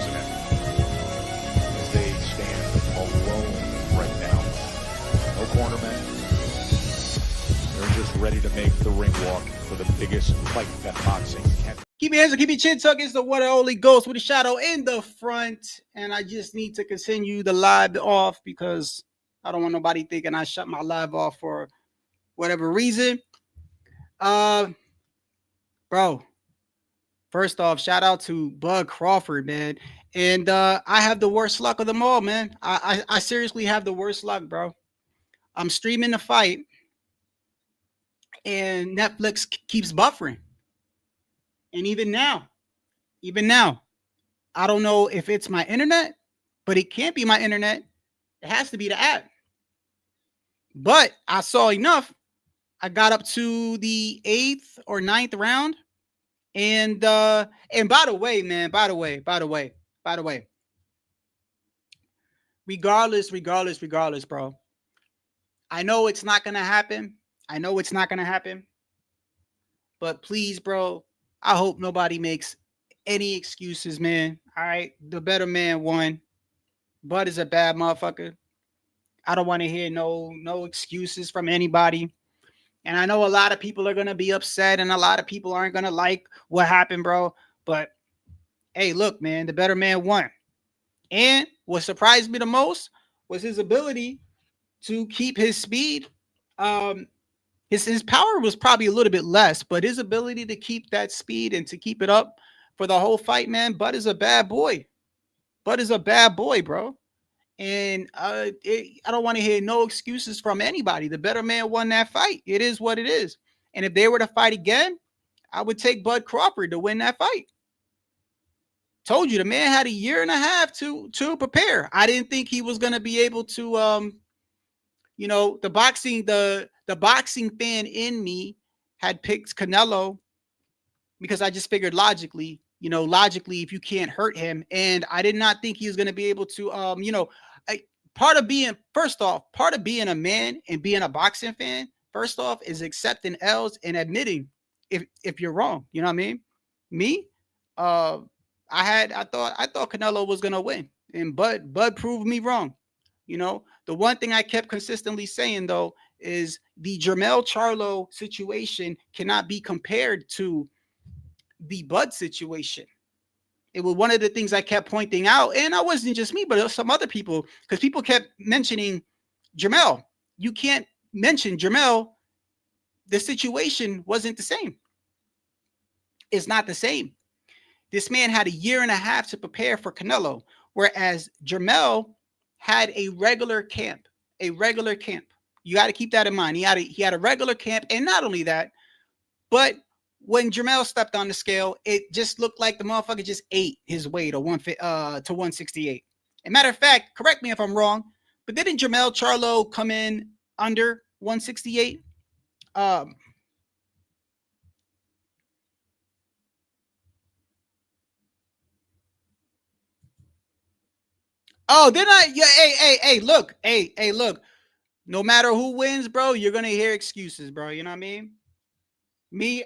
president as they stand alone right now. No cornermen. They're just ready to make the ring walk for the biggest fight that boxing can. Keep your hands up, keep your chin tucked. It's the one and only Ghost with a shadow in the front. And I just need to continue the live off because I don't want nobody thinking I shut my live off for whatever reason. Bro, first off, shout out to Bud Crawford, man. And I have the worst luck of them all, man. I seriously have the worst luck, bro. I'm streaming the fight, and Netflix keeps buffering. And even now, I don't know if it's my internet, but it can't be my internet. It has to be the app. But I saw enough. I got up to the 8th or 9th round. And by the way, man, by the way, regardless, bro. I know it's not going to happen. But please, bro, I hope nobody makes any excuses, man. All right. The better man won. Bud is a bad motherfucker. I don't want to hear no excuses from anybody. And I know a lot of people are going to be upset and a lot of people aren't going to like what happened, bro. But hey, look, man, the better man won. And what surprised me the most was his ability to keep his speed. His power was probably a little bit less, but his ability to keep that speed and to keep it up for the whole fight, man, Bud is a bad boy. Bro. And I don't want to hear no excuses from anybody. The better man won that fight. It is what it is. And if they were to fight again, I would take Bud Crawford to win that fight. Told you, the man had a year and a half to prepare. I didn't think he was going to be able to, the boxing fan in me had picked Canelo because I just figured logically, if you can't hurt him. And I did not think he was going to be able to, part of being a man and being a boxing fan, first off, is accepting L's and admitting if you're wrong. You know what I mean? Me, I thought Canelo was going to win, and Bud proved me wrong. The one thing I kept consistently saying, though, is the Jermell Charlo situation cannot be compared to the Bud situation. It was one of the things I kept pointing out, and it wasn't just me, but some other people, because people kept mentioning Jermell. You can't mention Jermell. The situation wasn't the same. It's not the same. This man had a year and a half to prepare for Canelo, whereas Jermell had a regular camp. You got to keep that in mind. He had a regular camp, and not only that, but when Jermell stepped on the scale, it just looked like the motherfucker just ate his way to 168. As a matter of fact, correct me if I'm wrong, but didn't Jermell Charlo come in under 168? Oh, didn't I? Yeah, hey, look. No matter who wins, bro, you're going to hear excuses, bro. You know what I mean? Me,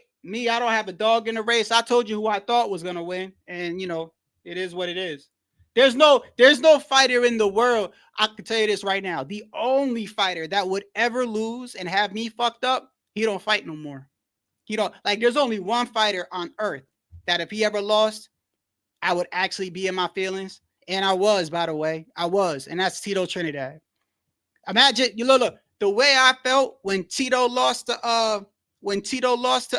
I don't have a dog in the race. I told you who I thought was going to win, and it is what it is. There's no fighter in the world. I can tell you this right now. The only fighter that would ever lose and have me fucked up, he don't fight no more. There's only one fighter on earth that if he ever lost, I would actually be in my feelings. And I was, by the way, and that's Tito Trinidad. Imagine, look, the way I felt when Tito lost to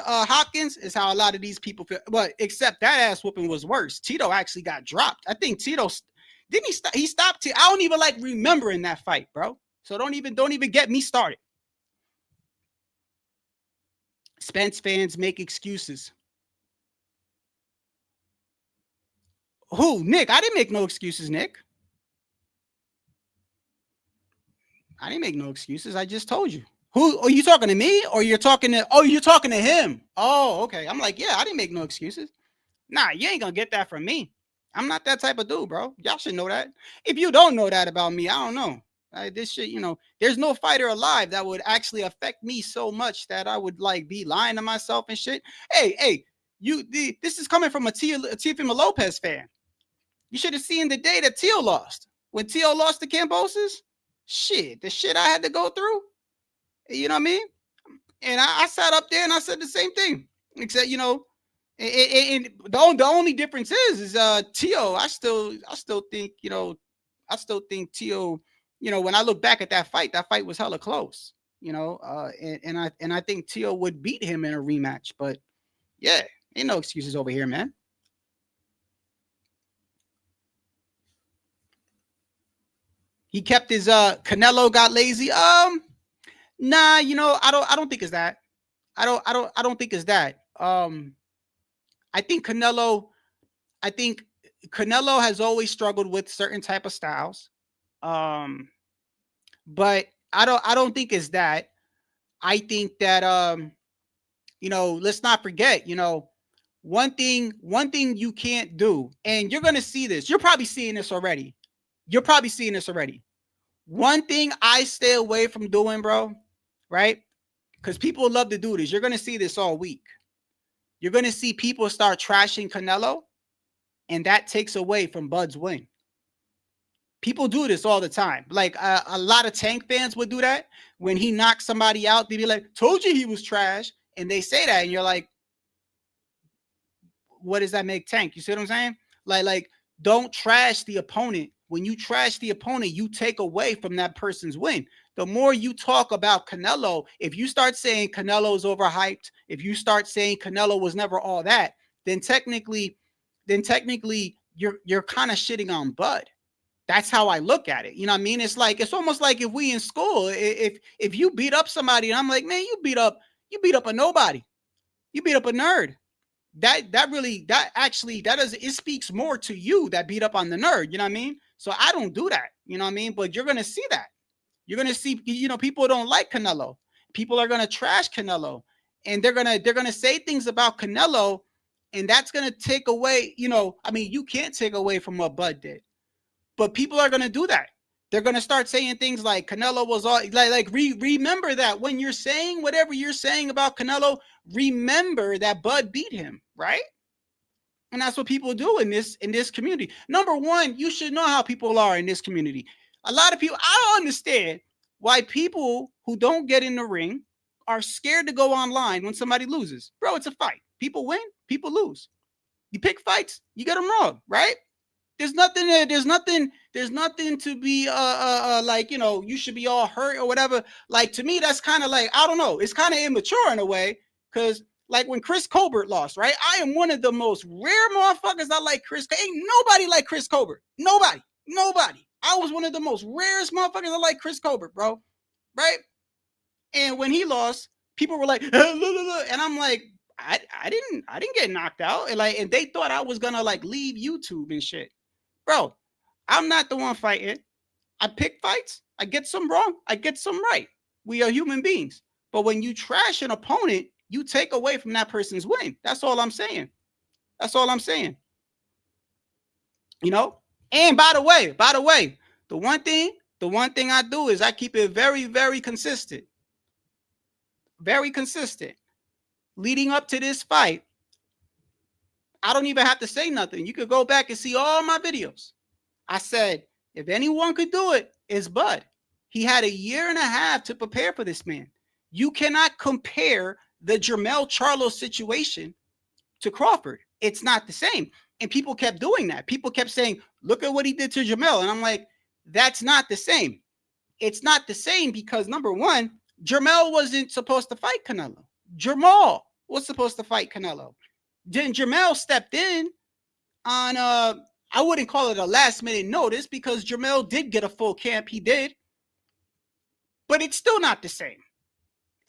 Hopkins is how a lot of these people feel. But except that ass whooping was worse. Tito actually got dropped. I think Tito didn't he stop? He stopped. I don't even like remembering that fight, bro. So don't even get me started. Spence fans make excuses. Who? Nick? I didn't make no excuses, Nick. I didn't make no excuses. I just told you. Who are you talking to me or you're talking to? Oh, you're talking to him. Oh, okay. I'm like, yeah, I didn't make no excuses. Nah, you ain't gonna get that from me. I'm not that type of dude, bro. Y'all should know that. If you don't know that about me, I don't know. This shit, there's no fighter alive that would actually affect me so much that I would be lying to myself and shit. Hey, this is coming from a Teofimo Lopez fan. You should have seen the day that Teo lost. When Teo lost to Cambosis, shit, the shit I had to go through. You know what I mean? And I sat up there and I said the same thing. Except, and the only difference is Teo. I still think, I still think Teo, when I look back at that fight was hella close. And I think Teo would beat him in a rematch. But yeah, ain't no excuses over here, man. He kept his Canelo got lazy. Nah, I don't think it's that. I don't think it's that. I think Canelo has always struggled with certain type of styles. But I don't think it's that. I think that let's not forget, one thing you can't do, and you're gonna see this. You're probably seeing this already. One thing I stay away from doing, bro, right? Because people love to do this. You're gonna see this all week. You're gonna see people start trashing Canelo, and that takes away from Bud's win. People do this all the time. Like a lot of Tank fans would do that. When he knocks somebody out, they'd be like, told you he was trash. And they say that, and you're like, what does that make Tank? You see what I'm saying? Like don't trash the opponent. When you trash the opponent, you take away from that person's win. The more you talk about Canelo, if you start saying Canelo's overhyped, if you start saying Canelo was never all that, then technically you're kind of shitting on Bud. That's how I look at it. You know what I mean? It's almost like if we in school, if you beat up somebody, and I'm like, man, you beat up a nobody. You beat up a nerd. It speaks more to you that beat up on the nerd. You know what I mean? So I don't do that. You know what I mean? But you're going to see that. You're going to see, people don't like Canelo. People are going to trash Canelo, and they're going to say things about Canelo, and that's going to take away, you can't take away from what Bud did. But people are going to do that. They're going to start saying things like Canelo was all remember that when you're saying whatever you're saying about Canelo, remember that Bud beat him, right? And that's what people do in this community. Number one, you should know how people are in this community. A lot of people, I don't understand why people who don't get in the ring are scared to go online when somebody loses. Bro, it's a fight. People win, people lose. You pick fights, you get them wrong, right? There's nothing to be you should be all hurt or whatever. Like, to me, that's kind of like, I don't know, it's kind of immature in a way, because like when Chris Colbert lost, right? I am one of the most rare motherfuckers I like Chris. Ain't nobody like Chris Colbert. Nobody. I was one of the most rarest motherfuckers I like Chris Colbert, bro. Right? And when he lost, people were like, and I'm like, I didn't get knocked out. And they thought I was gonna leave YouTube and shit. Bro, I'm not the one fighting. I pick fights. I get some wrong. I get some right. We are human beings. But when you trash an opponent, you take away from that person's win. That's all I'm saying. And by the way, the one thing I do is I keep it very, very consistent. Very consistent. Leading up to this fight, I don't even have to say nothing. You could go back and see all my videos. I said, if anyone could do it, it's Bud. He had 1.5 years to prepare for this man. You cannot compare the Jermell Charlo situation to Crawford. It's not the same. And people kept doing that. People kept saying, look at what he did to Jermell. And I'm like, that's not the same. It's not the same because, number one, Jermell wasn't supposed to fight Canelo. Jermall was supposed to fight Canelo. Then Jermell stepped in on I wouldn't call it a last minute notice, because Jermell did get a full camp. He did. But it's still not the same.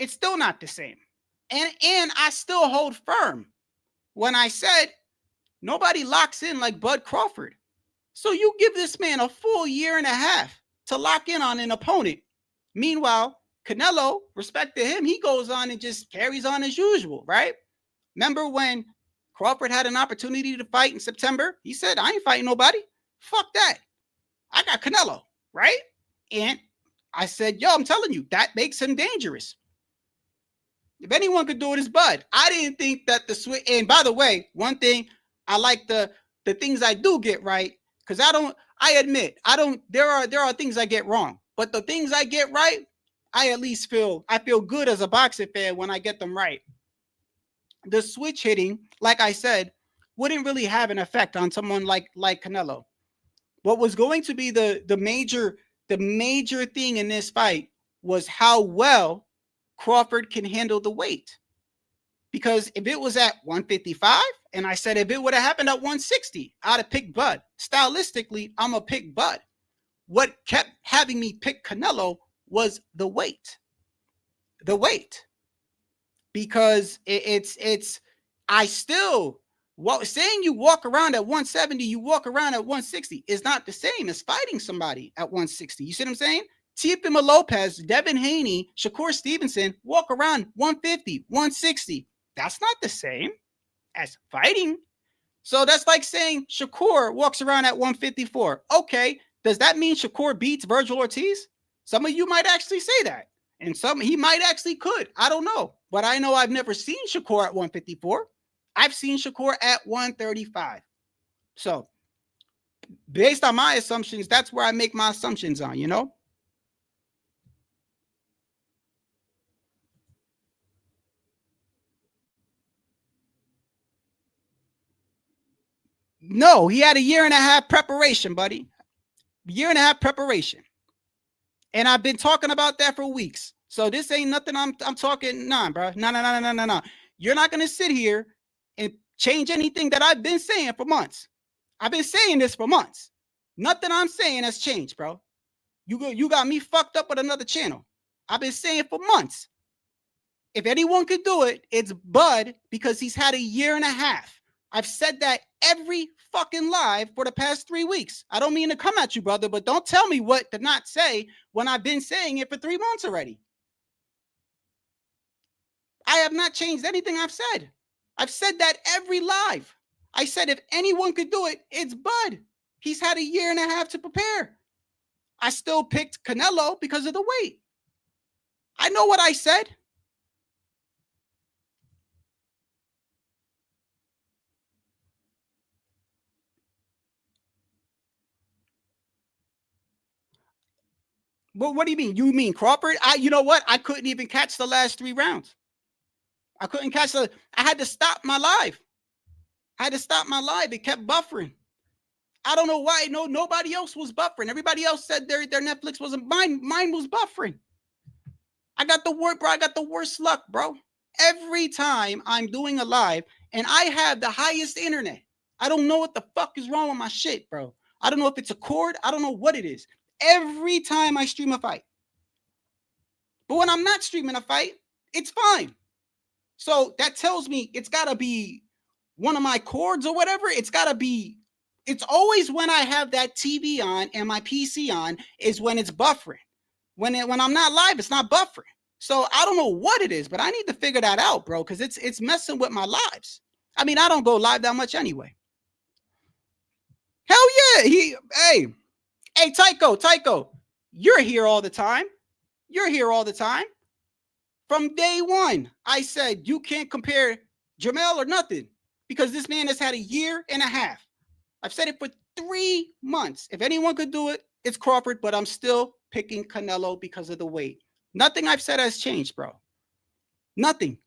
And I still hold firm when I said nobody locks in like Bud Crawford. So you give this man a full 1.5 years to lock in on an opponent. Meanwhile, Canelo, respect to him, he goes on and just carries on as usual, right? Remember when Crawford had an opportunity to fight in September? He said, I ain't fighting nobody. Fuck that. I got Canelo, right? And I said, yo, I'm telling you, that makes him dangerous. If anyone could do it, it's Bud. I didn't think that the switch. And by the way, one thing, I like the things I do get right. Because I admit, there are things I get wrong, but the things I get right, I at least feel good as a boxing fan when I get them right. The switch hitting, like I said, wouldn't really have an effect on someone like Canelo. What was going to be the major thing in this fight was how well Crawford can handle the weight. Because if it was at 155, and I said if it would have happened at 160, I'd have picked Bud. Stylistically, I'm a pick Bud. What kept having me pick Canelo was the weight. The weight. Because I still, saying you walk around at 170, you walk around at 160 is not the same as fighting somebody at 160. You see what I'm saying? Teofimo Lopez, Devin Haney, Shakur Stevenson walk around 150, 160. That's not the same as fighting. So that's like saying Shakur walks around at 154. Okay, does that mean Shakur beats Virgil Ortiz? Some of you might actually say that. And he might actually could. I don't know. But I know I've never seen Shakur at 154. I've seen Shakur at 135. So based on my assumptions, that's where I make my assumptions on, you know? No, he had a year and a half preparation, buddy. Year and a half preparation. And I've been talking about that for weeks. So this ain't nothing I'm talking, nah, bro. No. You're not going to sit here and change anything that I've been saying for months. I've been saying this for months. Nothing I'm saying has changed, bro. You got me fucked up with another channel. I've been saying for months. If anyone could do it, it's Bud, because he's had a year and a half. I've said that every fucking live for the past 3 weeks. I don't mean to come at you, brother, but don't tell me what to not say when I've been saying it for 3 months already. I have not changed anything I've said. I've said that every live. I said if anyone could do it, it's Bud. He's had a year and a half to prepare. I still picked Canelo because of the weight. I know what I said. Well, what do you mean? You mean Crawford? You know what? I couldn't even catch the last 3 rounds. I couldn't catch I had to stop my live. It kept buffering. I don't know why. Nobody else was buffering. Everybody else said their Netflix wasn't. Mine was buffering. I got the worst luck, bro. Every time I'm doing a live and I have the highest internet, I don't know what the fuck is wrong with my shit, bro. I don't know if it's a cord. I don't know what it is. Every time I stream a fight. But when I'm not streaming a fight, it's fine. So that tells me it's got to be one of my cords or whatever. It's always when I have that TV on and my PC on is when it's buffering. When I'm not live, it's not buffering. So I don't know what it is, but I need to figure that out, bro, because it's messing with my lives. I mean, I don't go live that much anyway. Hell yeah. Hey, Tycho, you're here all the time. From day one, I said you can't compare Jamel or nothing because this man has had a year and a half. I've said it for 3 months. If anyone could do it, it's Crawford, but I'm still picking Canelo because of the weight. Nothing I've said has changed, bro. Nothing.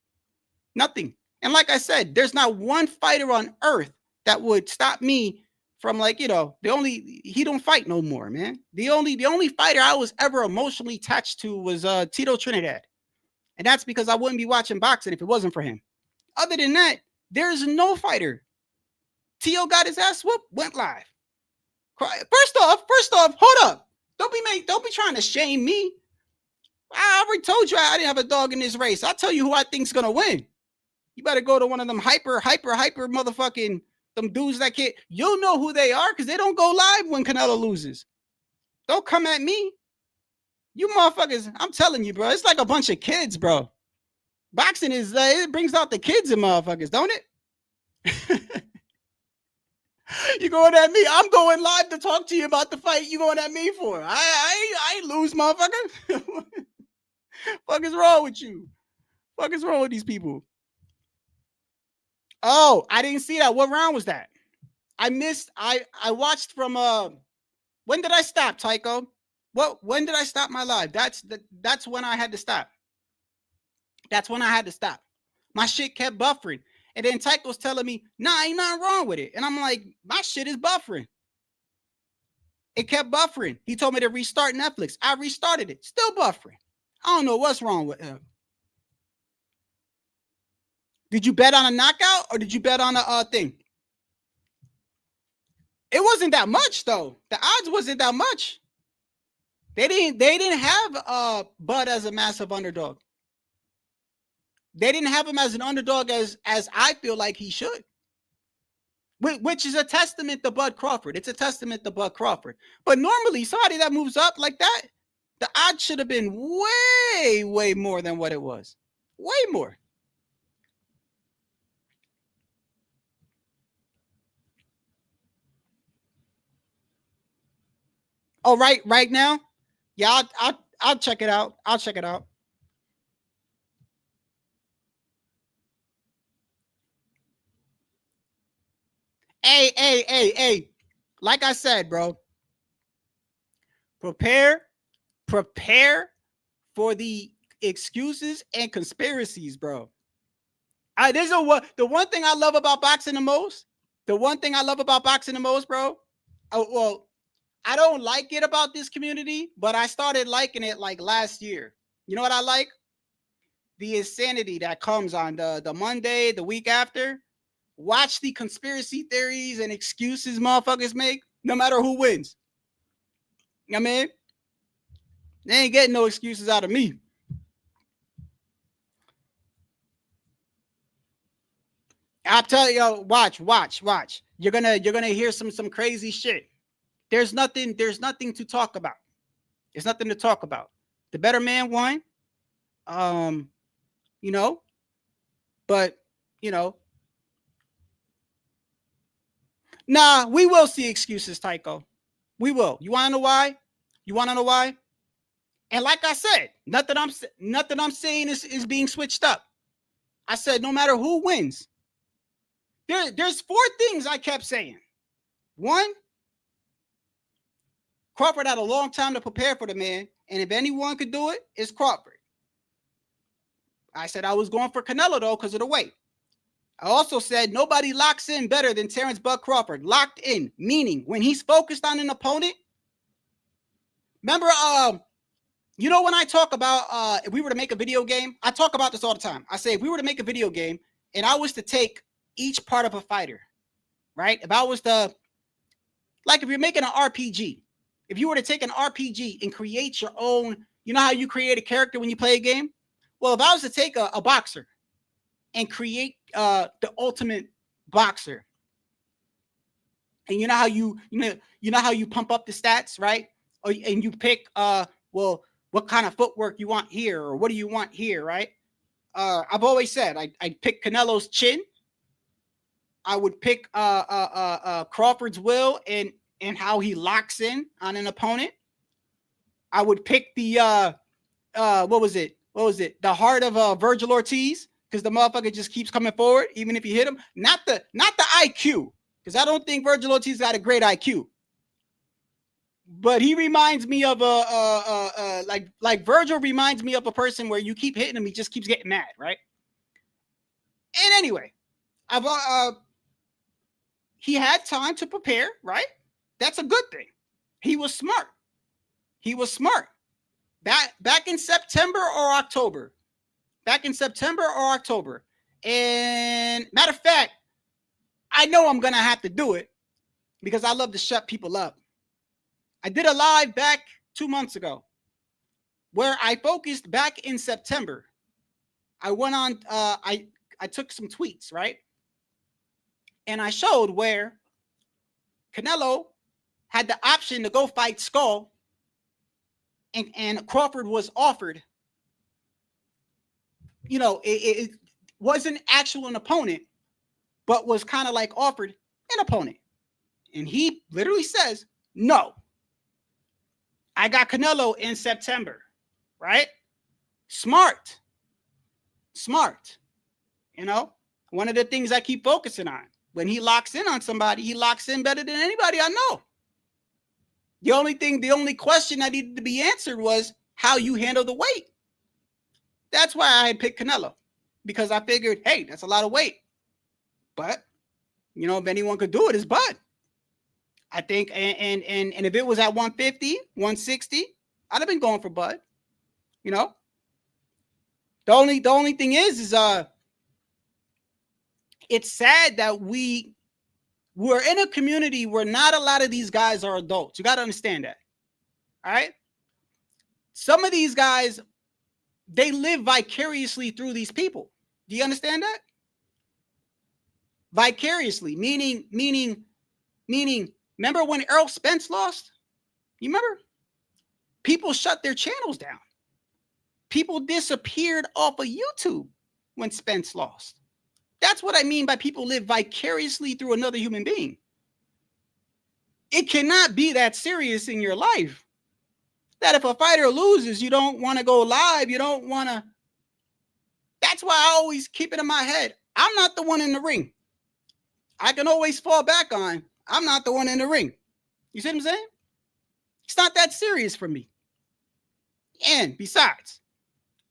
And like I said, there's not one fighter on earth that would stop me from, like, he don't fight no more, man. The only fighter I was ever emotionally attached to was Tito Trinidad. And that's because I wouldn't be watching boxing if it wasn't for him. Other than that, there's no fighter. Tio got his ass whooped, went live. First off, hold up. Don't be trying to shame me. I already told you I didn't have a dog in this race. I'll tell you who I think's gonna win. You better go to one of them hyper motherfucking them dudes that can't. You'll know who they are because they don't go live when Canelo loses. Don't come at me. You motherfuckers, I'm telling you, bro. It's like a bunch of kids, bro. Boxing is it brings out the kids in motherfuckers, don't it? You going at me? I'm going live to talk to you about the fight. You going at me for? I ain't lose, motherfucker. Fuck is wrong with you? Fuck is wrong with these people? Oh, I didn't see that. What round was that? I watched from when did I stop, Tycho? When did I stop my live? That's when I had to stop. That's when I had to stop. My shit kept buffering. And then Tycho's telling me, nah, ain't nothing wrong with it. And I'm like, my shit is buffering. It kept buffering. He told me to restart Netflix. I restarted it. Still buffering. I don't know what's wrong with him. Did you bet on a knockout or did you bet on a thing? It wasn't that much though. The odds wasn't that much. They didn't have Bud as a massive underdog. They didn't have him as an underdog as I feel like he should. Which is a testament to Bud Crawford. It's a testament to Bud Crawford. But normally, somebody that moves up like that, the odds should have been way, way more than what it was. Way more. Oh, right now? Yeah, I'll check it out. I'll check it out. Hey. Like I said, bro. Prepare for the excuses and conspiracies, bro. The one thing I love about boxing the most. The one thing I love about boxing the most, bro. Well, I don't like it about this community, but I started liking it like last year. You know what I like? The insanity that comes on the Monday, the week after. Watch the conspiracy theories and excuses motherfuckers make, no matter who wins. You know what I mean? They ain't getting no excuses out of me. I'll tell you, watch. You're gonna hear some crazy shit. There's nothing to talk about. There's nothing to talk about. The better man won. You know, but you know. Nah, we will see excuses, Tycho. We will. You want to know why? And like I said, nothing I'm saying is being switched up. I said no matter who wins. There's 4 things I kept saying. 1, Crawford had a long time to prepare for the man, and if anyone could do it, it's Crawford. I said I was going for Canelo though because of the weight. I also said nobody locks in better than Terrence Bud Crawford. Locked in, meaning when he's focused on an opponent. Remember, you know when I talk about if we were to make a video game, I talk about this all the time. I say if we were to make a video game and I was to take each part of a fighter, right? If I was to, like if you're making an RPG, if you were to take an RPG and create your own, you know how you create a character when you play a game? Well, if I was to take a boxer and create the ultimate boxer, and you know how you how you pump up the stats, right? And you pick well, what kind of footwork you want here, or what do you want here, right? I've always said I'd pick Canelo's chin. I would pick Crawford's will and how he locks in on an opponent. I would pick the what was it? The heart of Virgil Ortiz, because the motherfucker just keeps coming forward, even if you hit him. Not the IQ, because I don't think Virgil Ortiz got a great IQ. But he reminds me of like Virgil reminds me of a person where you keep hitting him, he just keeps getting mad, right? And anyway, he had time to prepare, right? That's a good thing. He was smart. Back in September or October. And matter of fact, I know I'm going to have to do it because I love to shut people up. I did a live back 2 months ago where I focused back in September. I went on, I took some tweets, right? And I showed where Canelo had the option to go fight Skull, and Crawford was offered, you know, it wasn't actual an opponent, but was kind of like offered an opponent. And he literally says, no, I got Canelo in September, right? Smart. You know, one of the things I keep focusing on. when he locks in on somebody, he locks in better than anybody I know. The only question that needed to be answered was how you handle the weight. That's why I picked Canelo, because I figured, hey, that's a lot of weight. But, you know, if anyone could do it, it's Bud. I think, and if it was at 150, 160, I'd have been going for Bud. You know, the only thing is it's sad that we're in a community where not a lot of these guys are adults. You got to understand that. All right. Some of these guys, they live vicariously through these people. Do you understand that? Vicariously, meaning, remember when Errol Spence lost? You remember? People shut their channels down. People disappeared off of YouTube when Spence lost. That's what I mean by people live vicariously through another human being. It cannot be that serious in your life that if a fighter loses, you don't want to go live. You don't want to. That's why I always keep it in my head. I'm not the one in the ring. I can always fall back on, I'm not the one in the ring. You see what I'm saying? It's not that serious for me. And besides,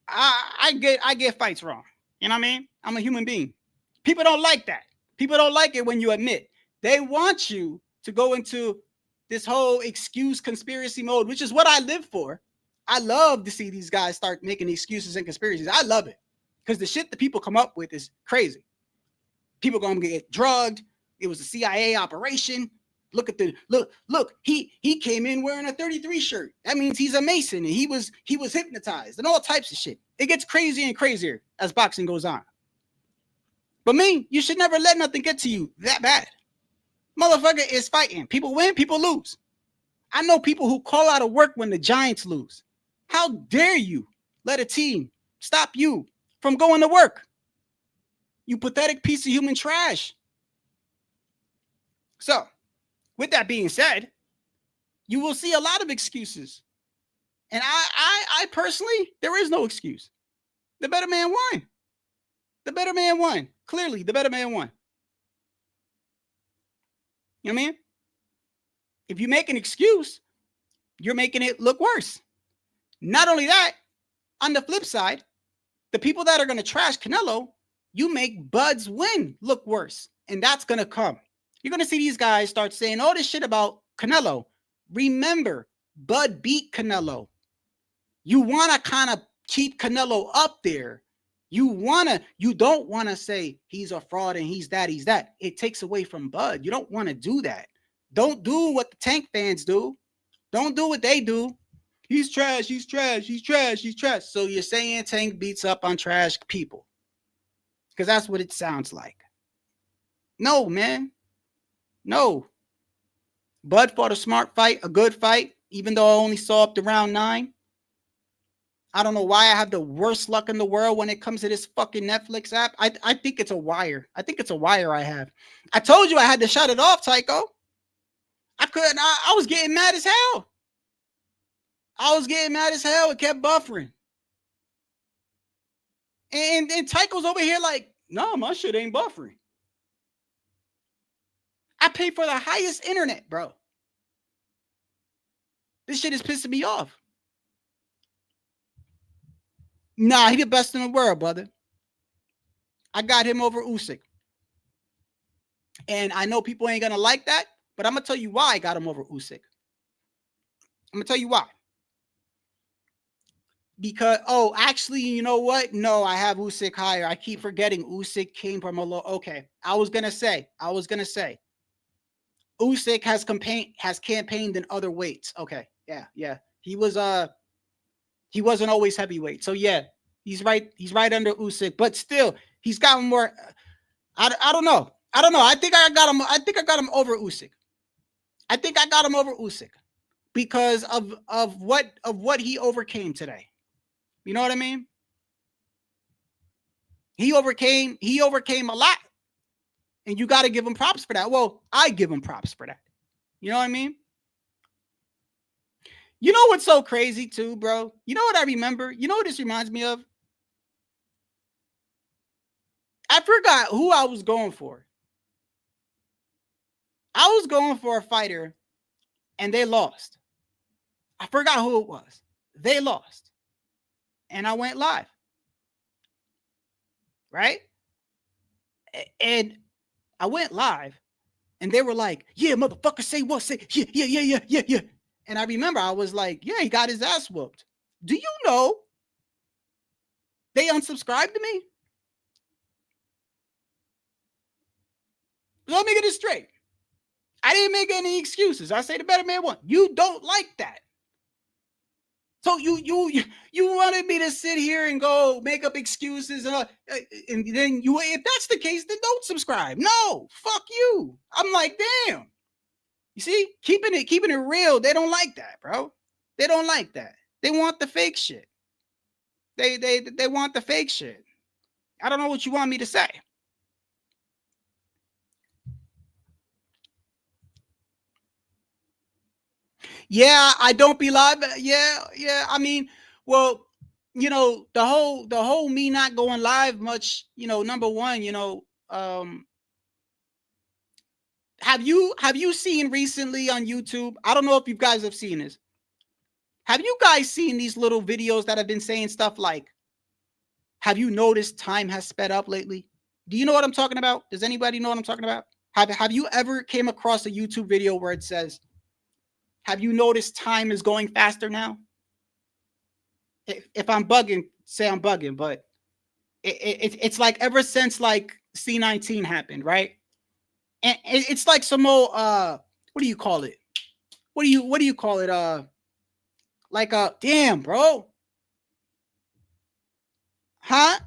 I get fights wrong. You know what I mean? I'm a human being. People don't like that. People don't like it when you admit. They want you to go into this whole excuse conspiracy mode, which is what I live for. I love to see these guys start making excuses and conspiracies. I love it because the shit that people come up with is crazy. People gonna get drugged. It was a CIA operation. Look at the look. He came in wearing a 33 shirt. That means he's a Mason and he was hypnotized and all types of shit. It gets crazier and crazier as boxing goes on. But me, you should never let nothing get to you that bad. Motherfucker is fighting. People win, people lose. I know people who call out of work when the Giants lose. How dare you let a team stop you from going to work? You pathetic piece of human trash. So, with that being said, you will see a lot of excuses. And I personally, there is no excuse. The better man won. The better man won. Clearly, the better man won. You know what I mean? If you make an excuse, you're making it look worse. Not only that, on the flip side, the people that are going to trash Canelo, you make Bud's win look worse. And that's going to come. You're going to see these guys start saying all this shit about Canelo. Remember, Bud beat Canelo. You want to kind of keep Canelo up there. You don't want to say he's a fraud and he's that. It takes away from Bud. You don't want to do that. Don't do what the Tank fans do. Don't do what they do. He's trash. So you're saying Tank beats up on trash people. Because that's what it sounds like. No, man. No. Bud fought a smart fight, a good fight, even though I only saw up to round 9. I don't know why I have the worst luck in the world when it comes to this fucking Netflix app. I think it's a wire. I have. I told you I had to shut it off, Tycho. I couldn't. I was getting mad as hell. It kept buffering. And Tycho's over here like, no, my shit ain't buffering. I pay for the highest internet, bro. This shit is pissing me off. Nah, he the best in the world, brother. I got him over Usyk. And I know people ain't going to like that, but I'm going to tell you why I got him over Usyk. I'm going to tell you why. Because, actually, you know what? No, I have Usyk higher. I keep forgetting Usyk came from a low. Okay, I was going to say. Usyk has campaigned in other weights. Okay, yeah. He wasn't always heavyweight. So yeah, he's right under Usyk, but still he's got more. I don't know. I think I got him over Usyk. Because of what he overcame today. You know what I mean? He overcame a lot. And you got to give him props for that. Well, I give him props for that. You know what I mean? You know what's so crazy too, bro? You know what I remember? You know what this reminds me of? I forgot who I was going for. I was going for a fighter and they lost. I forgot who it was. They lost. And I went live. Right? And I went live and they were like, yeah, motherfucker, say what? Say, yeah. And I remember I was like, yeah, he got his ass whooped. Do you know they unsubscribed to me? Let me get it straight. I didn't make any excuses. I say the better man won. You don't like that. So you wanted me to sit here and go make up excuses and then you, if that's the case, then don't subscribe. No, fuck you. I'm like, damn. You see, keeping it real, they don't like that, bro. They don't like that. They want the fake shit. They want the fake shit. I don't know what you want me to say. Yeah, I don't be live. Yeah. I mean, well, you know, the whole me not going live much, you know, number one, you know, have you seen recently on YouTube? I don't know if you guys have seen this. Have you guys seen these little videos that have been saying stuff like, have you noticed time has sped up lately? Do you know what I'm talking about? Does anybody know what I'm talking about? Have you ever came across a YouTube video where it says, have you noticed time is going faster now? If I'm bugging, say I'm bugging, but it's like ever since like C19 happened, right? And it's like some more what do you call it? What do you call it? Like damn, bro. Huh?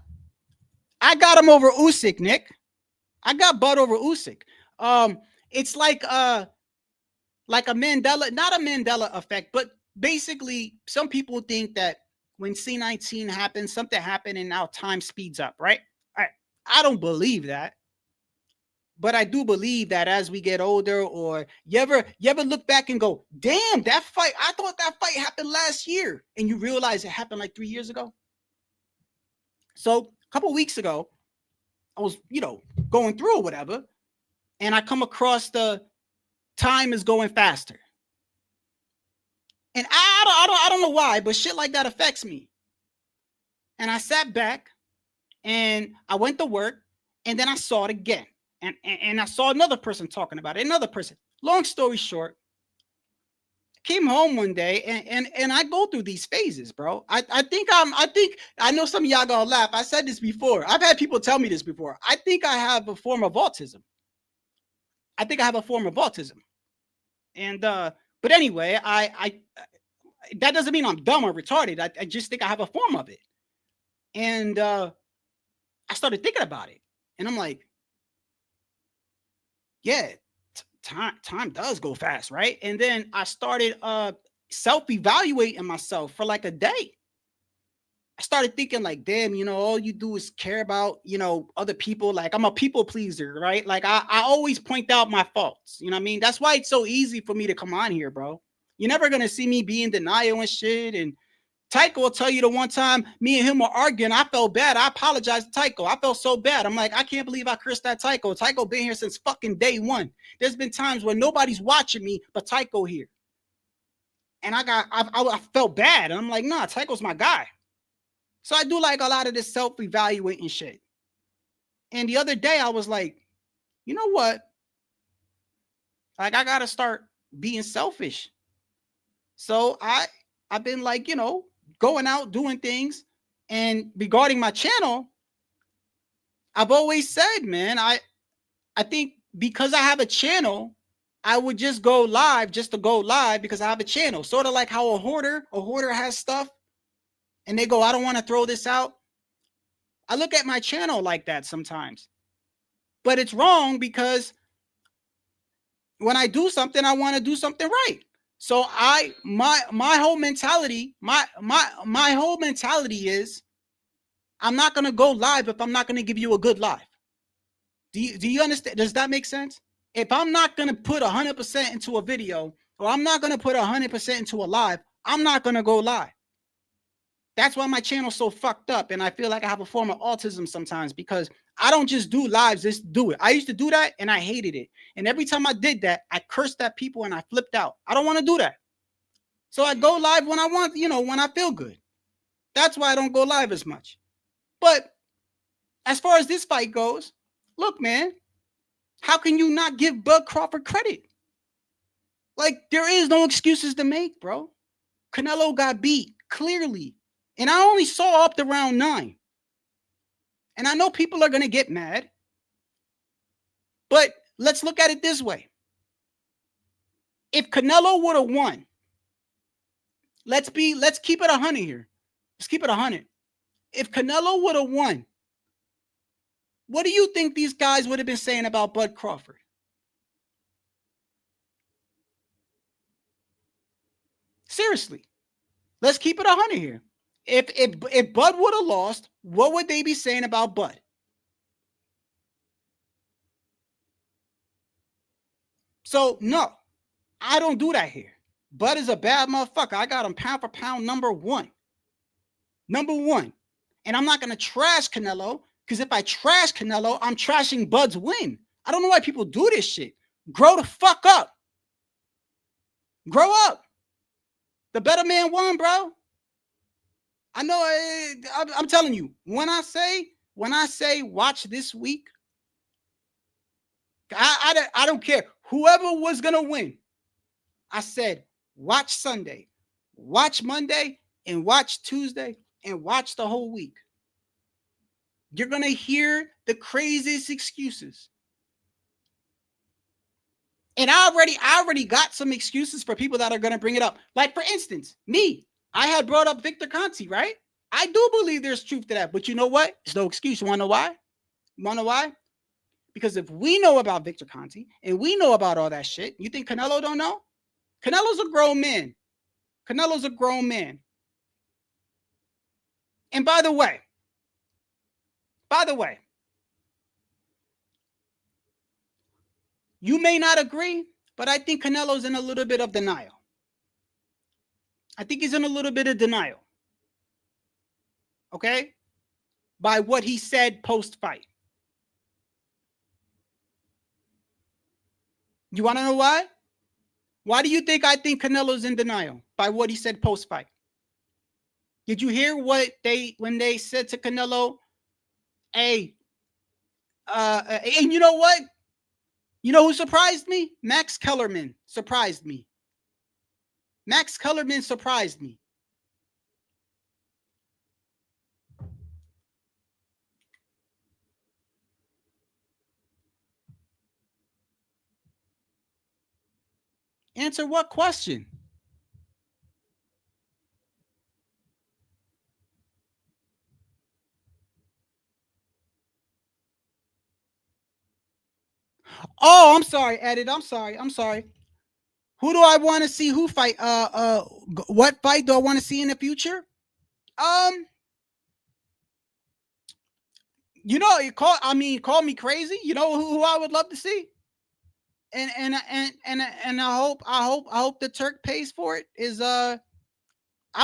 I got him over Usyk, Nick. I got Bud over Usyk. It's like a Mandela, not a Mandela effect, but basically some people think that when C19 happens, something happened and now time speeds up, right? I don't believe that. But I do believe that as we get older, or you ever look back and go, damn, that fight, I thought that fight happened last year. And you realize it happened like 3 years ago. So a couple of weeks ago, I was, you know, going through or whatever. And I come across the time is going faster. And I don't know why, but shit like that affects me. And I sat back and I went to work and then I saw it again. And I saw another person talking about it, another person. Long story short, came home one day and I go through these phases, bro. I think I know some of y'all gonna laugh. I said this before. I've had people tell me this before. I think I have a form of autism. And but anyway, I that doesn't mean I'm dumb or retarded. I just think I have a form of it. And I started thinking about it, and I'm like, yeah, time does go fast, right? And then I started self-evaluating myself for like a day. I started thinking like, damn, you know, all you do is care about, you know, other people. Like I'm a people pleaser, right? Like I always point out my faults. You know what I mean? That's why it's so easy for me to come on here, bro. You're never going to see me be in denial and shit. And Tycho will tell you the one time me and him were arguing, I felt bad. I apologized to Tycho. I felt so bad. I'm like, I can't believe I cursed that Tycho. Tycho been here since fucking day one. There's been times where nobody's watching me, but Tycho here. And I felt bad. And I'm like, nah, Tycho's my guy. So I do like a lot of this self-evaluating shit. And the other day I was like, you know what? Like I got to start being selfish. So I've been like, you know, going out doing things. And regarding my channel, I've always said, man, I think because I have a channel, I would just go live just to go live because I have a channel. Sort of like how a hoarder has stuff and they go, I don't want to throw this out. I look at my channel like that sometimes. But it's wrong because when I do something, I want to do something right. So my whole mentality, my whole mentality is I'm not going to go live if I'm not going to give you a good live. Do you understand? Does that make sense? If I'm not going to put 100% into a video, or I'm not going to put 100% into a live, I'm not going to go live. That's why my channel's so fucked up. And I feel like I have a form of autism sometimes because I don't just do lives, just do it. I used to do that and I hated it. And every time I did that, I cursed at people and I flipped out. I don't want to do that. So I go live when I want, when I feel good. That's why I don't go live as much. But as far as this fight goes, look, man, how can you not give Bud Crawford credit? Like, there is no excuses to make, bro. Canelo got beat, clearly. And I only saw up to round 9. And I know people are going to get mad. But let's look at it this way. If Canelo would have won, let's keep it 100 here. Let's keep it 100. If Canelo would have won, what do you think these guys would have been saying about Bud Crawford? Seriously, let's keep it 100 here. If Bud would have lost, what would they be saying about Bud? So, no, I don't do that here. Bud is a bad motherfucker. I got him pound for pound number 1. Number 1. And I'm not going to trash Canelo, because if I trash Canelo, I'm trashing Bud's win. I don't know why people do this shit. Grow the fuck up. Grow up. The better man won, bro. I know. I'm telling you, when I say watch this week, I don't care. Whoever was going to win, I said watch Sunday, watch Monday, and watch Tuesday, and watch the whole week. You're going to hear the craziest excuses. And I already got some excuses for people that are going to bring it up. Like, for instance, me, I had brought up Victor Conti, right? I do believe there's truth to that. But you know what? It's no excuse. You want to know why? You want to know why? Because if we know about Victor Conti and we know about all that shit, you think Canelo don't know? Canelo's a grown man. Canelo's a grown man. And by the way, you may not agree, but I think Canelo's in a little bit of denial. I think he's in a little bit of denial. Okay? By what he said post-fight. You want to know why? Why do you think I think Canelo's in denial by what he said post-fight? Did you hear when they said to Canelo, hey, and you know what? You know who surprised me? Max Kellerman surprised me. Max Kellerman surprised me. Answer what question? Oh, I'm sorry, Edit. I'm sorry. Who do I want to see who fight? What fight do I want to see in the future? Call me crazy. You know who I would love to see? And I hope the Turk pays for it. I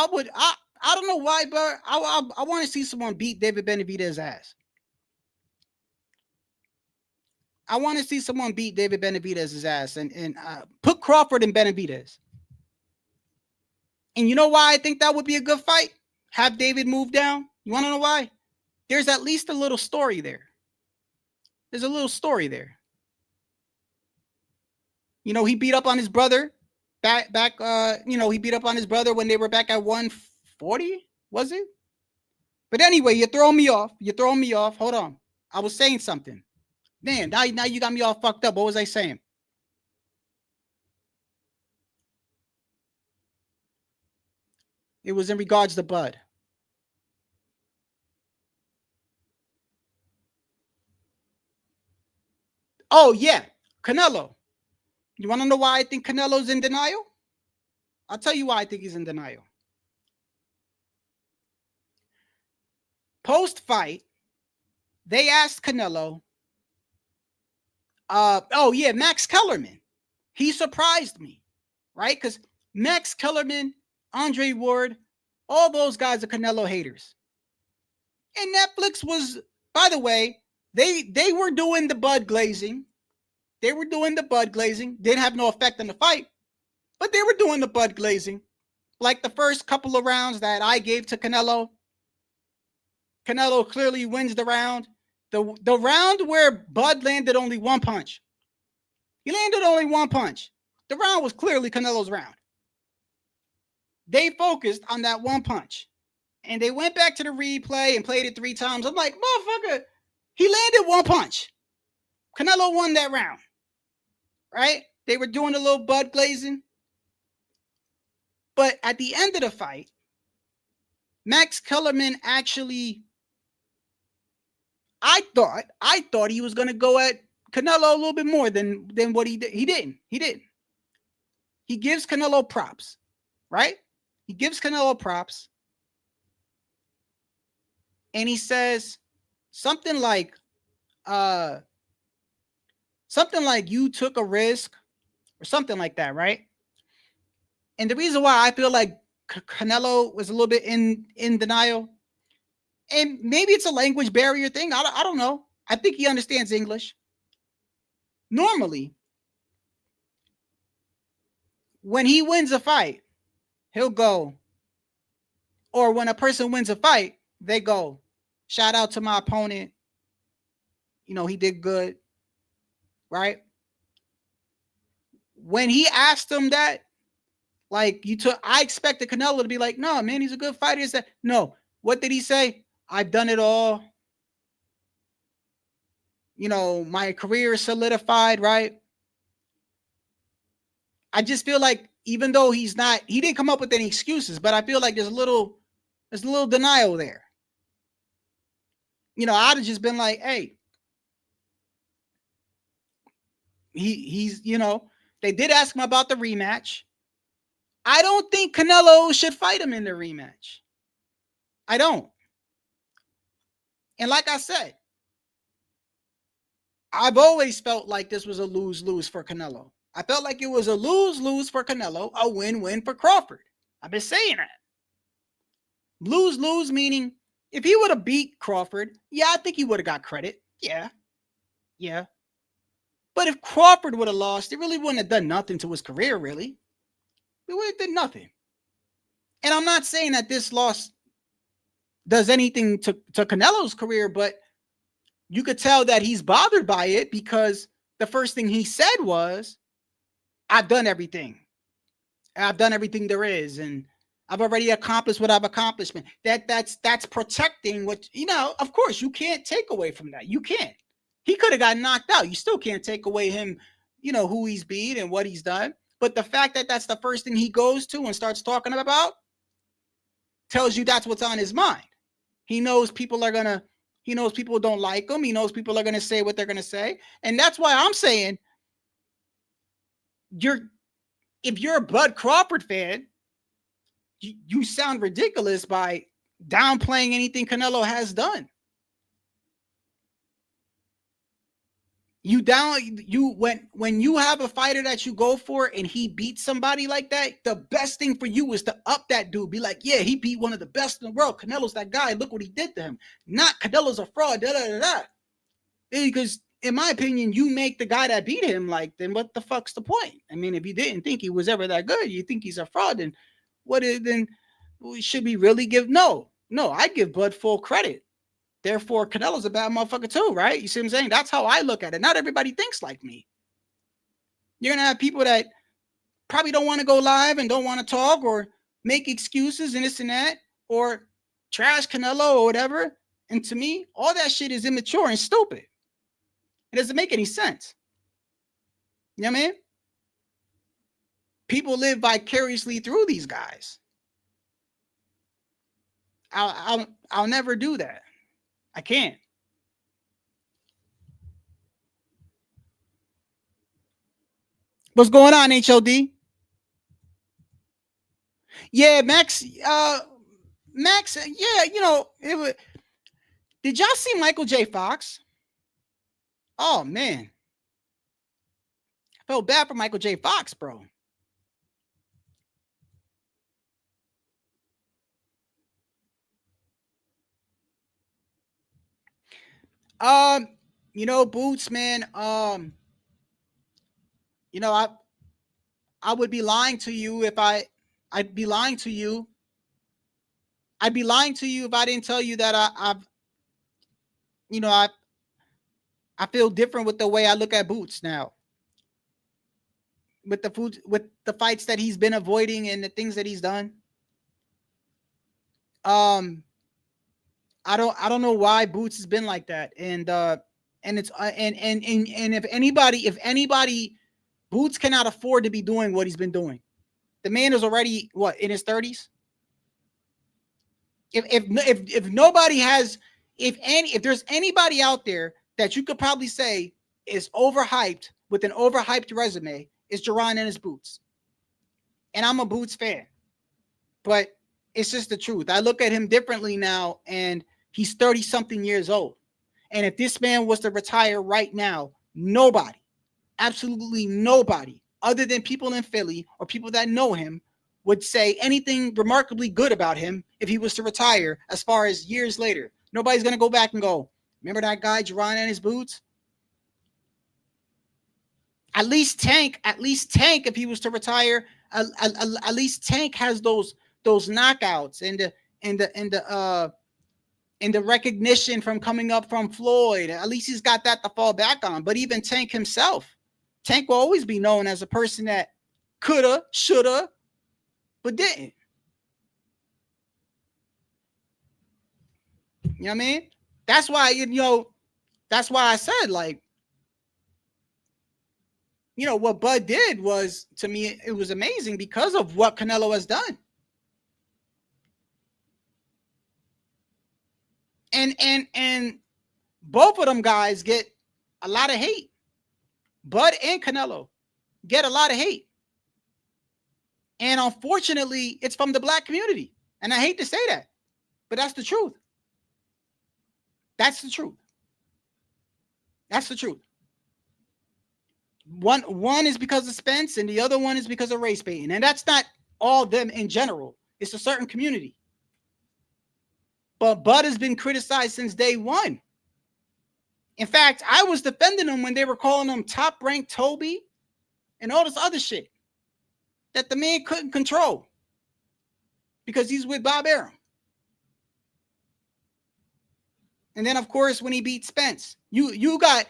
don't know why, but I want to see someone beat David Benavidez's ass. I want to see someone beat David Benavidez's ass and put Crawford and Benavidez. And you know why I think that would be a good fight? Have David move down. You want to know why? There's at least a little story there. There's a little story there. You know, he beat up on his brother back. He beat up on his brother when they were back at 140. Was it? But anyway, you're throwing me off. Hold on. I was saying something. Man, now you got me all fucked up. What was I saying? It was in regards to Bud. Oh, yeah. Canelo. You want to know why I think Canelo's in denial? I'll tell you why I think he's in denial. Post-fight, they asked Canelo, Max Kellerman. He surprised me, right? Because Max Kellerman, Andre Ward, all those guys are Canelo haters. And Netflix was, by the way, They were doing the bud glazing. They were doing the bud glazing. Didn't have no effect on the fight, but they were doing the bud glazing. Like the first couple of rounds that I gave to Canelo, Canelo clearly wins the round. The round where Bud landed only one punch. He landed only one punch. The round was clearly Canelo's round. They focused on that one punch. And they went back to the replay and played it 3 times. I'm like, motherfucker, he landed one punch. Canelo won that round. Right? They were doing a little bud glazing. But at the end of the fight, Max Kellerman actually, I thought he was going to go at Canelo a little bit more than what he did. He didn't. He gives Canelo props, right? He gives Canelo props. And he says something like you took a risk or something like that, right? And the reason why I feel like Canelo was a little bit in denial, and maybe it's a language barrier thing. I don't know. I think he understands English. Normally, when he wins a fight, he'll go, or when a person wins a fight, they go, shout out to my opponent. You know, he did good, right? When he asked him that, like, I expected Canelo to be like, no, man, he's a good fighter. Is that no? What did he say? I've done it all. You know, my career is solidified, right? I just feel like even though he didn't come up with any excuses, but I feel like there's a little denial there. You know, I'd have just been like, hey, he's, you know, they did ask him about the rematch. I don't think Canelo should fight him in the rematch. I don't. And like I said, I've always felt like this was a lose-lose for Canelo. I felt like it was a lose-lose for Canelo, a win-win for Crawford. I've been saying that. Lose-lose meaning if he would have beat Crawford, yeah, I think he would have got credit. Yeah. But if Crawford would have lost, it really wouldn't have done nothing to his career, really. It would have done nothing. And I'm not saying that this loss does anything to Canelo's career, but you could tell that he's bothered by it because the first thing he said was, I've done everything. I've done everything there is. And I've already accomplished what I've accomplished. That's protecting what, you know, of course, you can't take away from that. You can't. He could have got knocked out. You still can't take away him, you know, who he's beat and what he's done. But the fact that that's the first thing he goes to and starts talking about tells you that's what's on his mind. He knows people don't like him. He knows people are going to say what they're going to say. And that's why I'm saying if you're a Bud Crawford fan, you sound ridiculous by downplaying anything Canelo has done. When you have a fighter that you go for and he beats somebody like that, the best thing for you is to up that dude. Be like, yeah, he beat one of the best in the world. Canelo's that guy. Look what he did to him. Not Canelo's a fraud. Because in my opinion, you make the guy that beat him like, then what the fuck's the point? I mean, if you didn't think he was ever that good, you think he's a fraud, then should we really give? No, I give Bud full credit. Therefore, Canelo's a bad motherfucker too, right? You see what I'm saying? That's how I look at it. Not everybody thinks like me. You're going to have people that probably don't want to go live and don't want to talk or make excuses and this and that or trash Canelo or whatever. And to me, all that shit is immature and stupid. It doesn't make any sense. You know what I mean? People live vicariously through these guys. I'll never do that. I can't. What's going on, HOD? Yeah, Max. Max. Yeah, you know, did y'all see Michael J. Fox? Oh man, I felt bad for Michael J. Fox, bro. Boots, man. I would be lying to you if I'd be lying to you. I'd be lying to you if I didn't tell you that I've you know I feel different with the way I look at Boots now. With the fights that he's been avoiding and the things that he's done. I don't know why Boots has been like that. And it's and if anybody Boots cannot afford to be doing what he's been doing. The man is already what, in his 30s? If nobody has if there's anybody out there that you could probably say is overhyped with an overhyped resume, it's Jaron Ennis Boots. And I'm a Boots fan. But it's just the truth. I look at him differently now, and he's 30 something years old. And if this man was to retire right now, nobody, absolutely nobody, other than people in Philly or people that know him, would say anything remarkably good about him if he was to retire as far as years later. Nobody's going to go back and go, remember that guy, Jaron Ennis Boots? At least Tank, if he was to retire, at least Tank has those knockouts and the recognition from coming up from Floyd. At least he's got that to fall back on. But even Tank himself, Tank will always be known as a person that coulda, shoulda, but didn't. You know what I mean? That's why, that's why I said, like, what Bud did was, to me, it was amazing because of what Canelo has done. And both of them guys get a lot of hate. Bud and Canelo get a lot of hate. And unfortunately, it's from the black community. And I hate to say that, but that's the truth. That's the truth. That's the truth. One is because of Spence, and the other one is because of race baiting. And that's not all of them in general. It's a certain community. But Bud has been criticized since day one. In fact, I was defending him when they were calling him top-ranked Toby and all this other shit that the man couldn't control because he's with Bob Arum. And then, of course, when he beat Spence, you got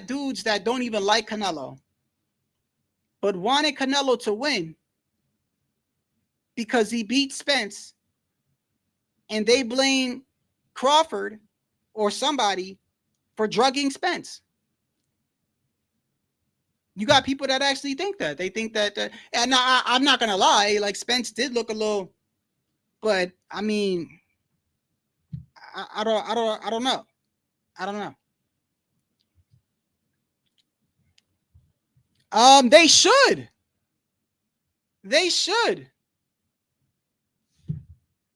dudes that don't even like Canelo, but wanted Canelo to win because he beat Spence, and they blame Crawford or somebody for drugging Spence. You got people that actually think that. They think that, and I'm not gonna lie, like Spence did look a little, but I mean, I don't know. They should.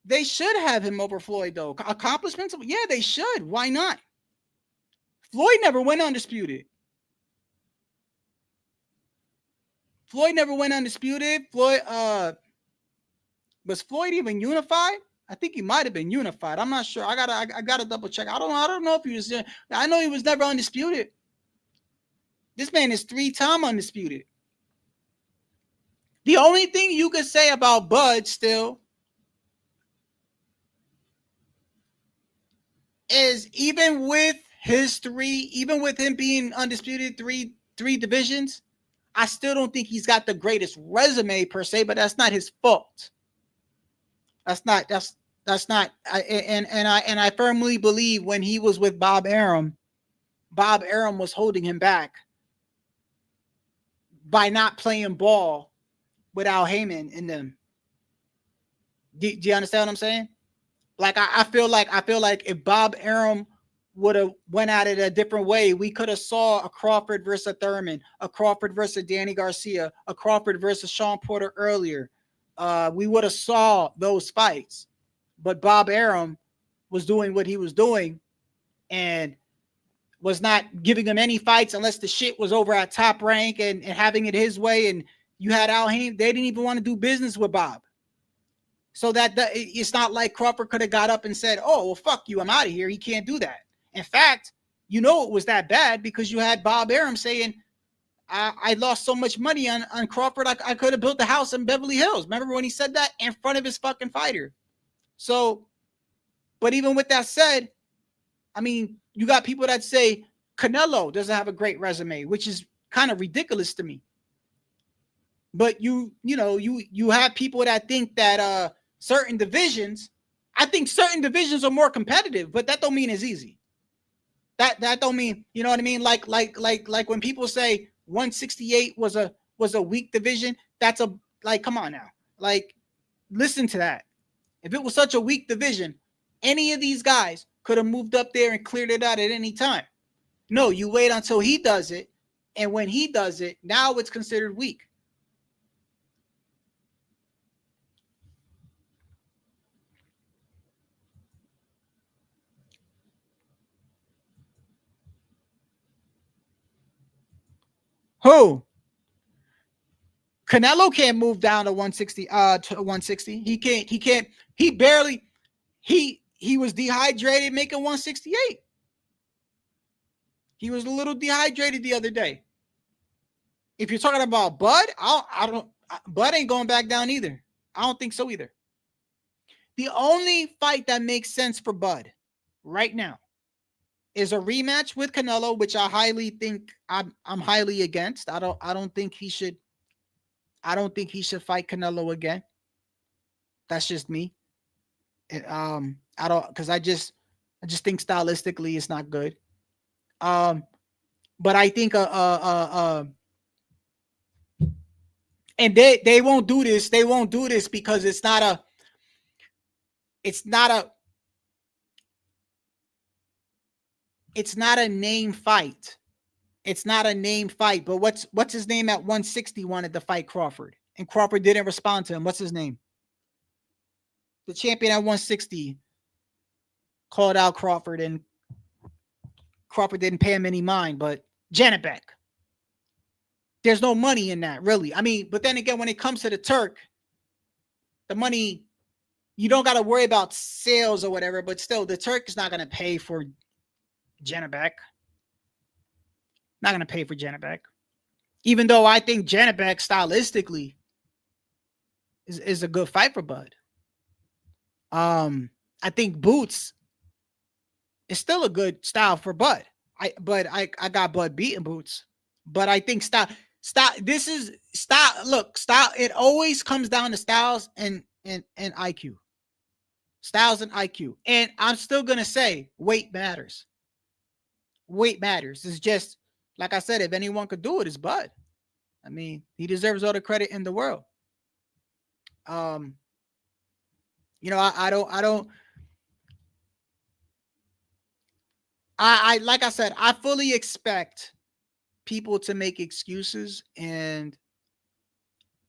They should have him over Floyd, though. Accomplishments? Yeah, they should. Why not? Floyd never went undisputed. Floyd, was Floyd even unified? I think he might have been unified. I'm not sure. I gotta double check. I don't know if he was. I know he was never undisputed. This man is 3-time undisputed. The only thing you could say about Bud still is even with him being undisputed three divisions, I still don't think he's got the greatest resume per se, but that's not his fault. That's not. I firmly believe when he was with Bob Arum was holding him back by not playing ball with Al Heyman in them. Do you understand what I'm saying? Like I feel like if Bob Arum would have went at it a different way, we could have saw a Crawford versus Thurman, a Crawford versus Danny Garcia, a Crawford versus Sean Porter earlier. We would have saw those fights, but Bob Arum was doing what he was doing and was not giving him any fights unless the shit was over at Top Rank and having it his way. And you had Al Heyman, they didn't even want to do business with Bob. So that it's not like Crawford could have got up and said, oh, well, fuck you, I'm out of here. He can't do that. In fact, You know it was that bad because you had Bob Arum saying, I lost so much money on Crawford, I could have built a house in Beverly Hills. Remember when he said that in front of his fucking fighter? So, but even with that said, I mean, you got people that say Canelo doesn't have a great resume, which is kind of ridiculous to me. But you have people that think that certain divisions, I think certain divisions are more competitive, but that don't mean it's easy. That don't mean, you know what I mean? Like when people say 168 was a weak division, that's a, like, come on now. Like, listen to that. If it was such a weak division, any of these guys could have moved up there and cleared it out at any time. No, you wait until he does it, and when he does it, now it's considered weak. Who? Canelo can't move down to 160. To 160. He can't. He barely. He was dehydrated making 168. He was a little dehydrated the other day. If you're talking about Bud, Bud ain't going back down either. I don't think so either. The only fight that makes sense for Bud right now is a rematch with Canelo, which I highly think I'm highly against. I don't think he should fight Canelo again. That's just me. I don't, because I just think stylistically it's not good. But I think and they won't do this. They won't do this because it's not a name fight. It's not a name fight. But what's his name at 160 wanted to fight Crawford, and Crawford didn't respond to him. What's his name? The champion at 160 called out Crawford, and Crawford didn't pay him any mind. But Janibek, there's no money in that, really. I mean, but then again, when it comes to the Turk, the money, you don't got to worry about sales or whatever. But still, the Turk is not going to pay for Janibek. Not going to pay for Janibek. Even though I think Janibek stylistically is a good fight for Bud. I think Boots is still a good style for Bud. I got Bud beating Boots. But I think style. This is style. Look, style. It always comes down to styles and IQ. Styles and IQ. And I'm still gonna say weight matters. Weight matters. It's just, like I said, if anyone could do it, it's Bud. I mean, he deserves all the credit in the world. You know, I like I said, I fully expect people to make excuses, and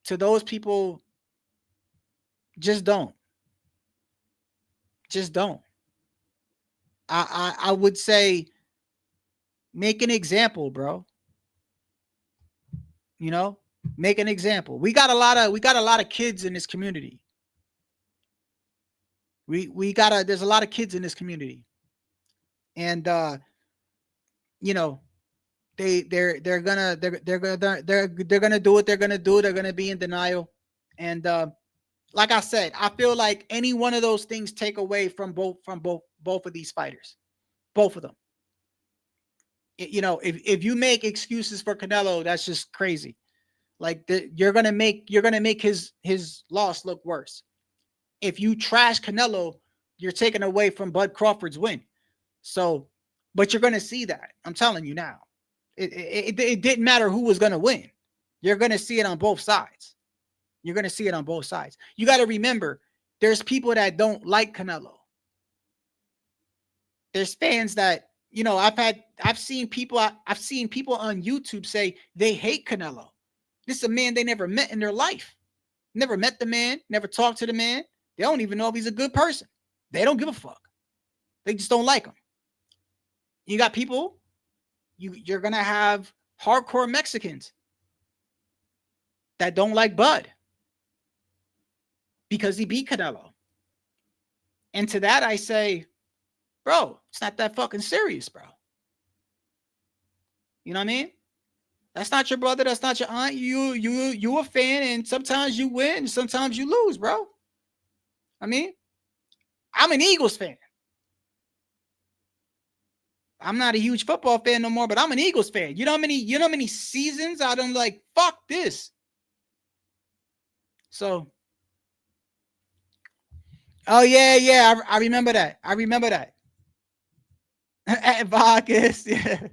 to those people, just don't. Just don't. I would say make an example, bro. You know, make an example. We got a lot of kids in this community. There's a lot of kids in this community. And you know, they're gonna do what they're gonna do. They're gonna be in denial. And like I said, I feel like any one of those things take away from both of these fighters. Both of them. You know, if you make excuses for Canelo, that's just crazy. Like you're gonna make his loss look worse. If you trash Canelo, you're taking away from Bud Crawford's win. So, but you're gonna see that. I'm telling you now. It didn't matter who was gonna win. You're gonna see it on both sides. You're gonna see it on both sides. You got to remember, there's people that don't like Canelo. There's fans that, you know, I've seen people on YouTube say they hate Canelo. This is a man they never met in their life. Never met the man, never talked to the man. They don't even know if he's a good person. They don't give a fuck. They just don't like him. You got people, you're going to have hardcore Mexicans that don't like Bud because he beat Canelo. And to that I say, bro, it's not that fucking serious, bro. You know what I mean? That's not your brother. That's not your aunt. You a fan, and sometimes you win, sometimes you lose, bro. I mean, I'm an Eagles fan. I'm not a huge football fan no more, but I'm an Eagles fan. You know how many seasons I done like, fuck this. So, oh yeah, I remember that. I remember that. At Vargas, yeah.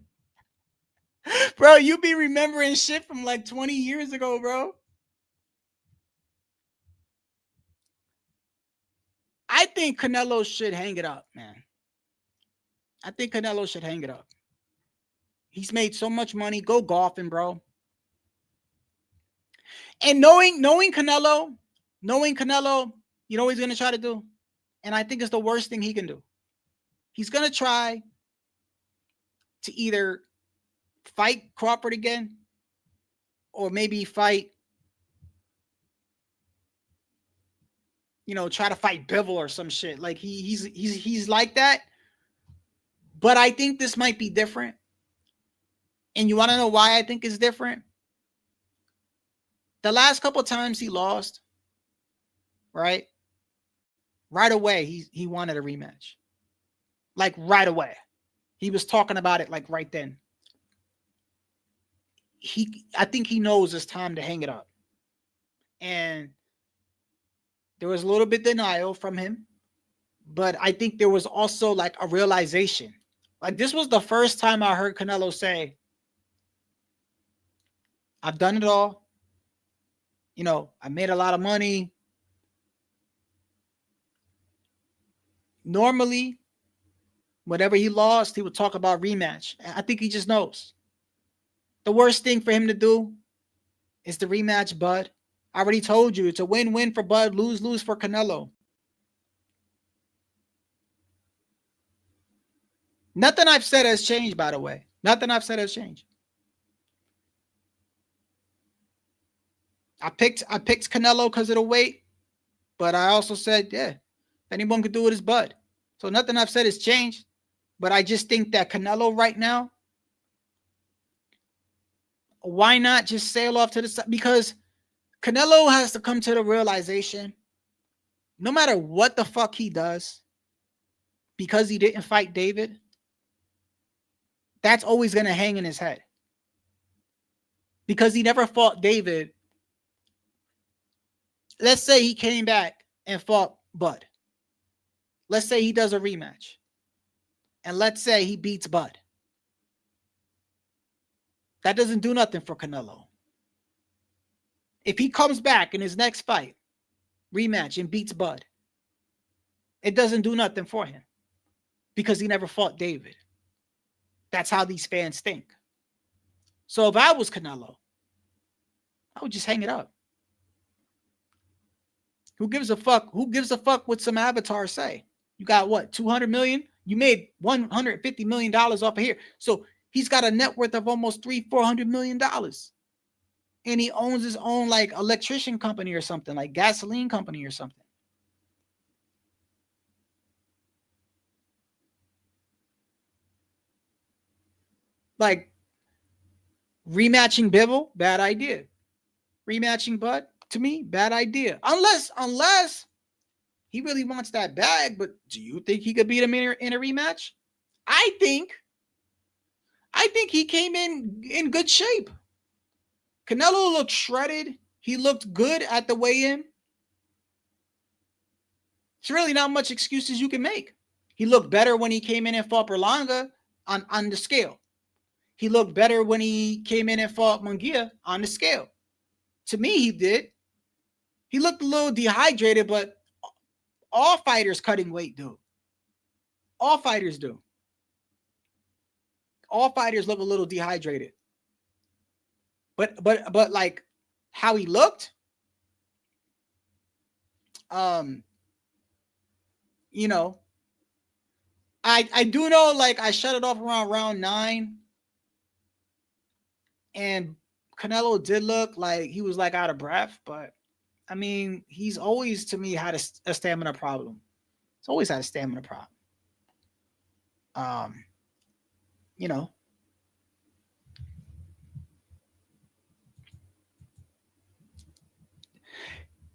Bro, you be remembering shit from like 20 years ago, bro. I think Canelo should hang it up, man. I think Canelo should hang it up. He's made so much money. Go golfing, bro. And knowing Canelo, you know what he's gonna try to do? And I think it's the worst thing he can do. He's gonna try to either fight Crawford again, or maybe fight, try to fight Bivol or some shit. Like he's like that. But I think this might be different. And you want to know why I think it's different? The last couple of times he lost, right? Right away, he wanted a rematch. Like right away. He was talking about it like right then. I think he knows it's time to hang it up. And there was a little bit denial from him, but I think there was also like a realization. Like this was the first time I heard Canelo say, I've done it all. I made a lot of money. Normally, whatever he lost, he would talk about rematch. I think he just knows. The worst thing for him to do is the rematch, Bud. I already told you, it's a win-win for Bud, lose-lose for Canelo. Nothing I've said has changed, by the way. Nothing I've said has changed. I picked Canelo because of the weight, but I also said, yeah, if anyone could do it, it's Bud. So nothing I've said has changed, but I just think that Canelo right now, why not just sail off to the side? Because Canelo has to come to the realization, no matter what the fuck he does, because he didn't fight David, that's always going to hang in his head. Because he never fought David. Let's say he came back and fought Bud. Let's say he does a rematch. And let's say he beats Bud. That doesn't do nothing for Canelo. If he comes back in his next fight, rematch, and beats Bud, it doesn't do nothing for him because he never fought David. That's how these fans think. So if I was Canelo, I would just hang it up. Who gives a fuck? Who gives a fuck what some avatars say? You got what, 200 million? You made $150 million off of here. So he's got a net worth of almost $400 million. And he owns his own like electrician company or something, like gasoline company or something. Like rematching Bivol, bad idea. Rematching Bud, to me, bad idea. Unless he really wants that bag, but do you think he could beat him in a rematch? I think he came in good shape. Canelo looked shredded. He looked good at the weigh-in. It's really not much excuses you can make. He looked better when he came in and fought Berlanga on the scale. He looked better when he came in and fought Munguia on the scale. To me, he did. He looked a little dehydrated, but all fighters cutting weight do. All fighters do. All fighters look a little dehydrated. But like how he looked, I do know, like, I shut it off around round 9, and Canelo did look like he was like out of breath, but I mean, he's always, to me, had a stamina problem. He's always had a stamina problem.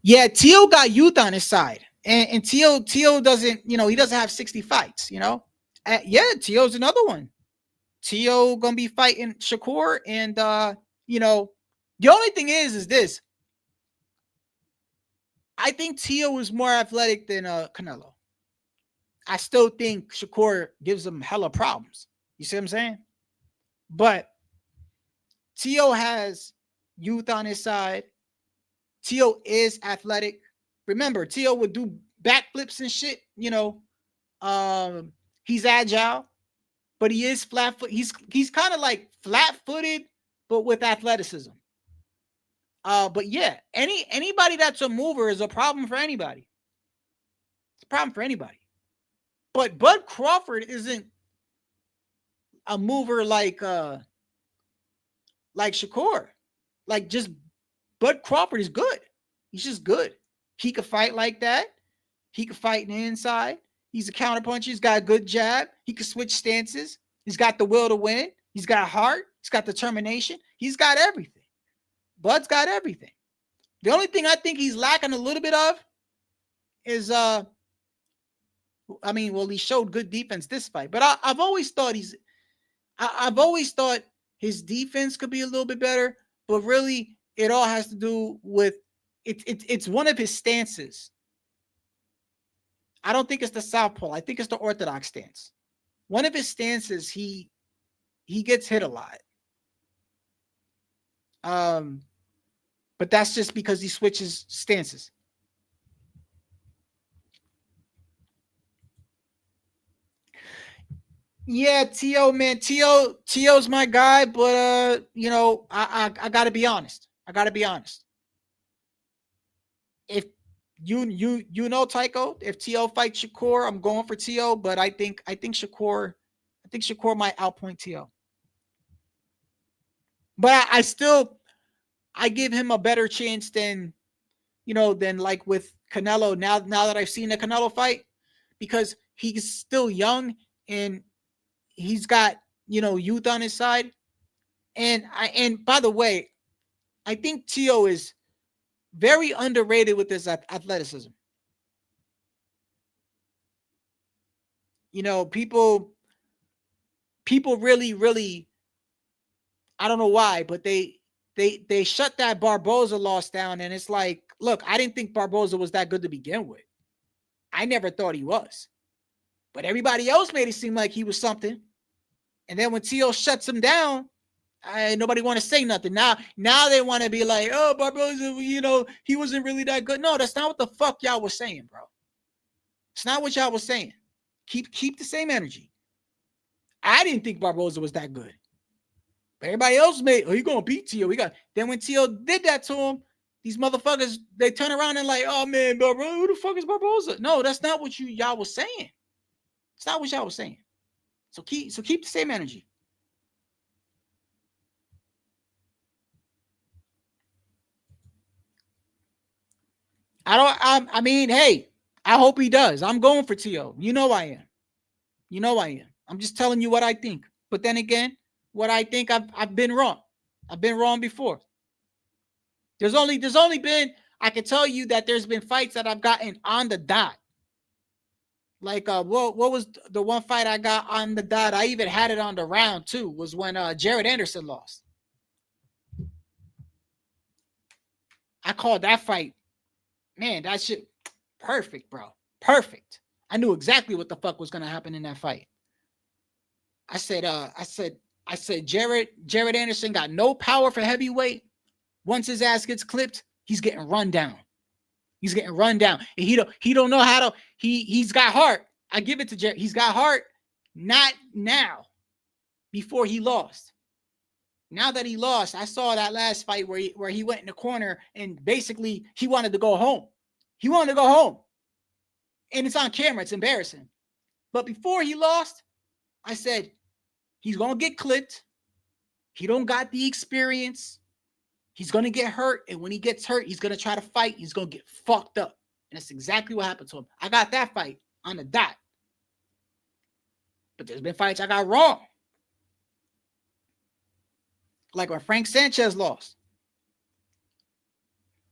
Yeah, Tio got youth on his side, and Tio doesn't, he doesn't have 60 fights. Yeah, Tio's another one. Tio gonna be fighting Shakur, and the only thing is this. I think Tio is more athletic than Canelo. I still think Shakur gives him hella problems. You see what I'm saying? But Tio has youth on his side. Tio is athletic. Remember, Tio would do backflips and shit. He's agile, but he is flat foot. He's kind of like flat footed, but with athleticism. But yeah, anybody that's a mover is a problem for anybody. It's a problem for anybody. But Bud Crawford isn't a mover like Shakur. Like, just Bud Crawford is good. He's just good. He could fight like that. He could fight in the inside. He's a counterpuncher. He's got a good jab. He can switch stances. He's got the will to win. He's got heart. He's got determination. He's got everything. Bud's got everything. The only thing I think he's lacking a little bit of is he showed good defense this fight, but I've always thought his defense could be a little bit better, but really it all has to do with it's one of his stances. I don't think it's the southpaw. I think it's the orthodox stance. One of his stances, he gets hit a lot. But that's just because he switches stances. Yeah, Tio, man. Tio's my guy, but I gotta be honest. If Tycho, if Tio fights Shakur, I'm going for Tio, but I think Shakur might outpoint Tio. But I give him a better chance than like with Canelo now that I've seen the Canelo fight, because he's still young and he's got, youth on his side. And by the way, I think Tio is very underrated with his athleticism. People really, really, I don't know why, but they shut that Barboza loss down, and it's like, look, I didn't think Barboza was that good to begin with. I never thought he was. But everybody else made it seem like he was something. And then when Tio shuts him down, nobody want to say nothing. Now they want to be like, oh, Barboza, he wasn't really that good. No, that's not what the fuck y'all was saying, bro. It's not what y'all was saying. Keep the same energy. I didn't think Barboza was that good. But everybody else he gonna beat Tio. Then when Tio did that to him, these motherfuckers, they turn around and like, oh man, Barboza, who the fuck is Barboza? No, that's not what y'all was saying. It's not what y'all was saying. So keep the same energy. Hey, I hope he does. I'm going for Tio. You know I am. I'm just telling you what I think. But then again, what I think, I've been wrong. I've been wrong before. There's only been, I can tell you that there's been fights that I've gotten on the dot. Like what was the one fight I got on the dot? I even had it on the round too. Was when Jared Anderson lost. I called that fight. Man, that shit perfect, bro. Perfect. I knew exactly what the fuck was gonna happen in that fight. I said Jared Anderson got no power for heavyweight. Once his ass gets clipped, he's getting run down. He's getting run down. And he don't know how to, he's got heart. I give it to Jared. He's got heart. Not now. Before he lost. Now that he lost, I saw that last fight where he went in the corner and basically he wanted to go home. He wanted to go home. And it's on camera. It's embarrassing. But before he lost, I said, he's going to get clipped. He don't got the experience. He's going to get hurt. And when he gets hurt, he's going to try to fight. He's going to get fucked up. And that's exactly what happened to him. I got that fight on the dot. But there's been fights I got wrong. Like when Frank Sanchez lost.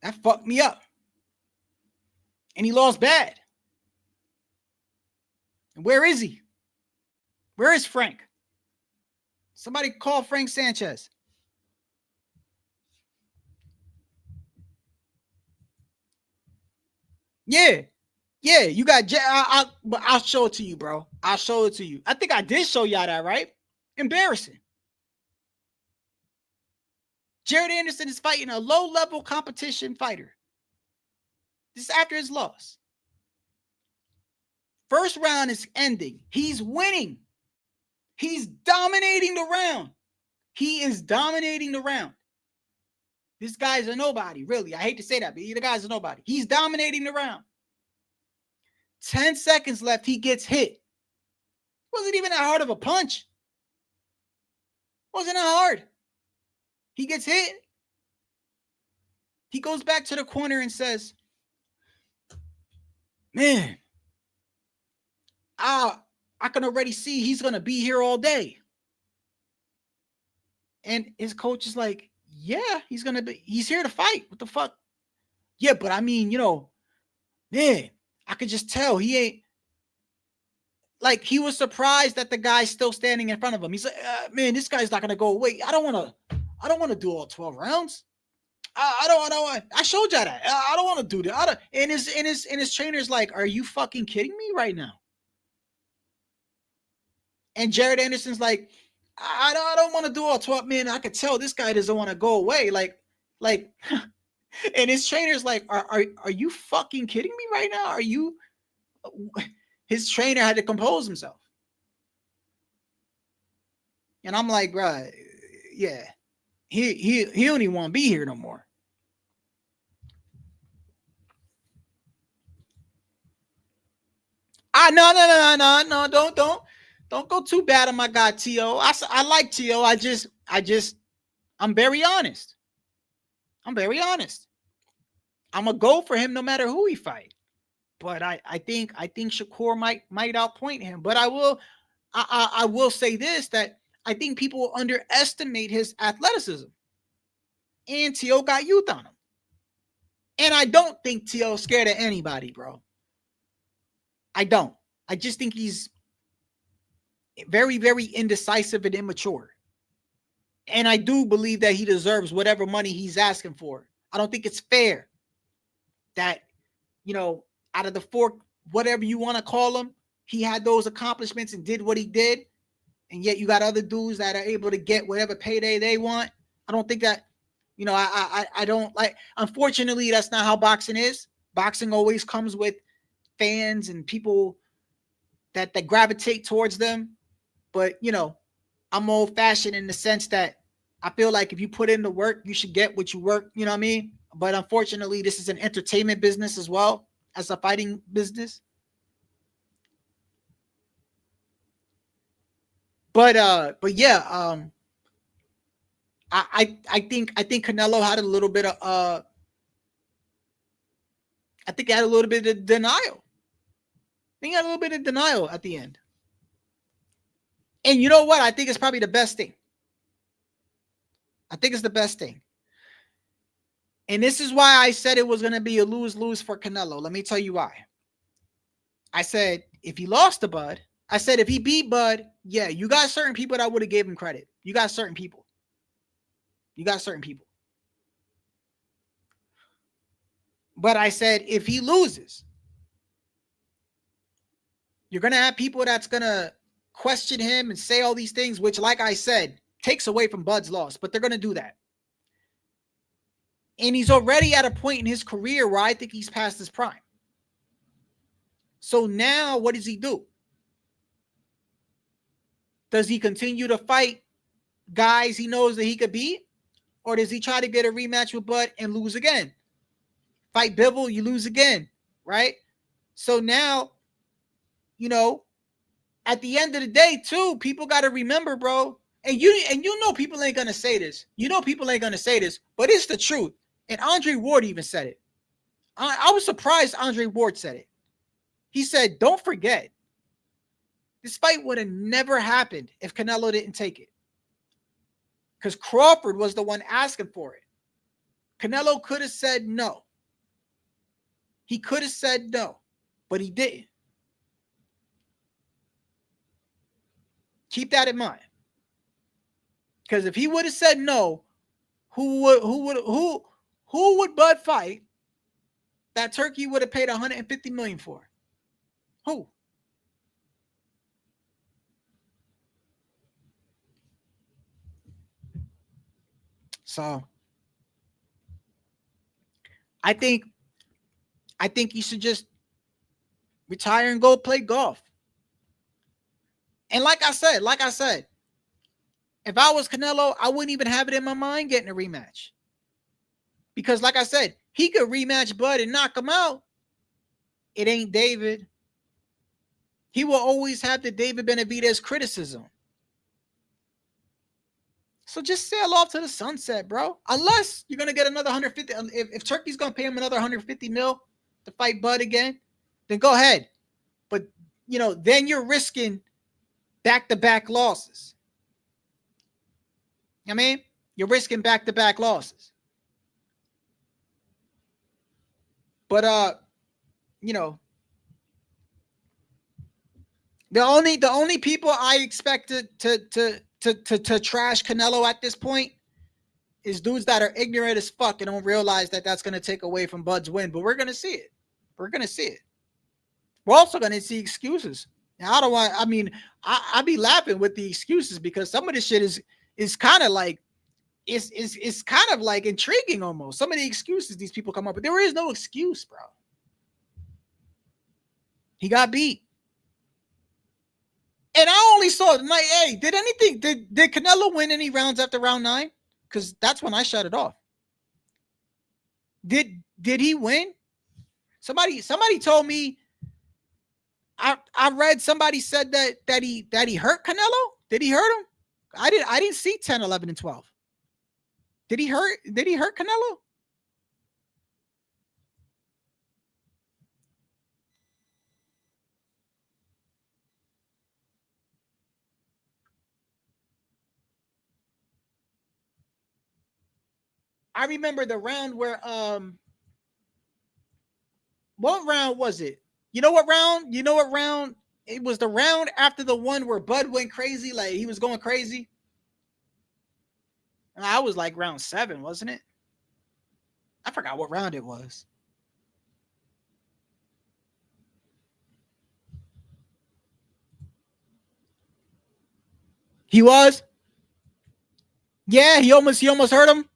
That fucked me up. And he lost bad. And where is he? Where is Frank? Somebody call Frank Sanchez. Yeah. Yeah, you got I'll show it to you, bro. I'll show it to you. I think I did show y'all that, right? Embarrassing. Jared Anderson is fighting a low-level competition fighter. This is after his loss. First round is ending. He's winning. He's dominating the round. He is dominating the round. This guy's a nobody, really. I hate to say that, but the guy's a nobody. He's dominating the round. 10 seconds left, he gets hit. Wasn't even that hard of a punch. Wasn't that hard. He gets hit. He goes back to the corner and says, man, I can already see he's going to be here all day. And his coach is like, yeah, he's here to fight. What the fuck? Yeah, but I mean, man, I could just tell he ain't. Like, he was surprised that the guy's still standing in front of him. He's like, man, this guy's not going to go away. I don't want to do all 12 rounds. I showed y'all that. I don't want to do that. And his trainer's like, are you fucking kidding me right now? And Jared Anderson's like, I don't want to do all 12. Man, I could tell this guy doesn't want to go away. Like, and his trainer's like, are you fucking kidding me right now? Are you? His trainer had to compose himself. And I'm like, bro, yeah, he don't even want to be here no more. No, don't go too bad on my guy T.O. I like T.O. I'm very honest. I'm gonna go for him no matter who he fight. But I think Shakur might outpoint him. But I will say this, that I think people underestimate his athleticism. And T.O. got youth on him. And I don't think T.O. scared of anybody, bro. I don't. I just think he's very, very indecisive and immature. And I do believe that he deserves whatever money he's asking for. I don't think it's fair that, out of the four, whatever you want to call him, he had those accomplishments and did what he did. And yet you got other dudes that are able to get whatever payday they want. I don't think that, I don't like, unfortunately, that's not how boxing is. Boxing always comes with fans and people that gravitate towards them. But, I'm old fashioned in the sense that I feel like if you put in the work, you should get what you work. You know what I mean? But unfortunately, this is an entertainment business as well as a fighting business. But yeah, I think Canelo had a little bit of I think he had a little bit of denial. I think he had a little bit of denial at the end. And you know what? I think it's probably the best thing. I think it's the best thing. And this is why I said it was going to be a lose-lose for Canelo. Let me tell you why. I said, if he lost to Bud, I said, if he beat Bud, yeah, you got certain people that would have gave him credit. You got certain people. But I said, if he loses, you're going to have people that's going to question him and say all these things, which, like I said, takes away from Bud's loss, but they're going to do that. And he's already at a point in his career where I think he's past his prime. So now what does he do? Does he continue to fight guys he knows that he could beat? Or does he try to get a rematch with Bud and lose again? Fight Bivol, you lose again, right? So now, at the end of the day, too, people got to remember, bro, and you know people ain't going to say this. But it's the truth. And Andre Ward even said it. I was surprised Andre Ward said it. He said, don't forget, this fight would have never happened if Canelo didn't take it. Because Crawford was the one asking for it. Canelo could have said no. He could have said no, but he didn't. Keep that in mind. Because if he would have said no, who would Bud fight that Turkey would have paid $150 million for? Who? So I think you should just retire and go play golf. And like I said, if I was Canelo, I wouldn't even have it in my mind getting a rematch. Because like I said, he could rematch Bud and knock him out. It ain't David. He will always have the David Benavidez criticism. So just sail off to the sunset, bro. Unless you're going to get another 150. If Turkey's going to pay him another 150 mil to fight Bud again, then go ahead. But, then you're risking back-to-back losses. I mean, you're risking back-to-back losses. But, the only people I expect to trash Canelo at this point is dudes that are ignorant as fuck and don't realize that that's going to take away from Bud's win. But we're going to see it. We're going to see it. We're also going to see excuses. Now, I be laughing with the excuses because some of this shit is kind of like, it's kind of like intriguing almost. Some of the excuses these people come up with. There is no excuse, bro. He got beat. And I only saw, like, hey, did Canelo win any rounds after round 9? Because that's when I shut it off. Did he win? Somebody told me, I read somebody said that he hurt Canelo. Did he hurt him? I didn't see 10, 11, and 12. Did he hurt Canelo? I remember the round where what round was it? You know what round? It was the round after the one where Bud went crazy, like he was going crazy. I was like round 7, wasn't it? I forgot what round it was. He was? Yeah, he almost hurt him.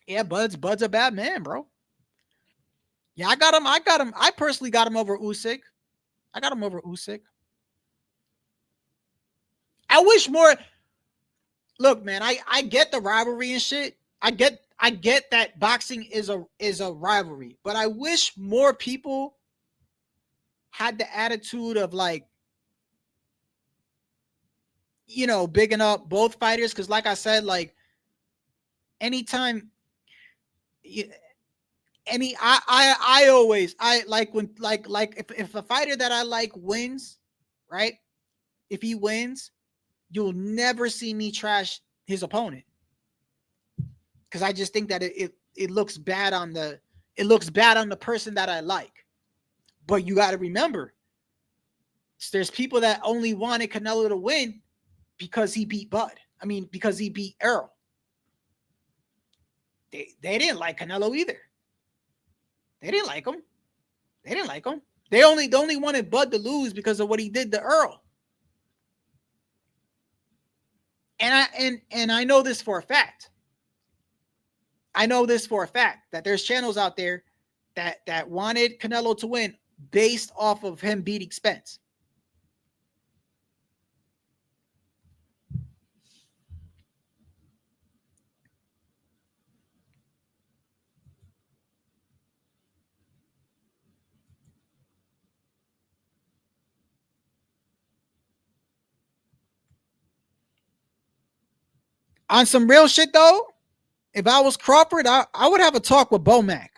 Yeah, Bud's a bad man, bro. Yeah, I got him. I personally got him over Usyk. I got him over Usyk. I wish more. Look, man, I get the rivalry and shit. I get that boxing is a rivalry, but I wish more people had the attitude of like, bigging up both fighters. Because like I said, like anytime I always like when like if a fighter that I like wins, right? If he wins, you'll never see me trash his opponent. Because I just think that it looks bad on the person that I like. But you got to remember, there's people that only wanted Canelo to win because he beat Bud. I mean, because he beat Errol. They didn't like Canelo either. They didn't like him. They only wanted Bud to lose because of what he did to Earl. And I know this for a fact. That there's channels out there that wanted Canelo to win based off of him beating Spence. On some real shit though, if I was Crawford, I would have a talk with Bomac.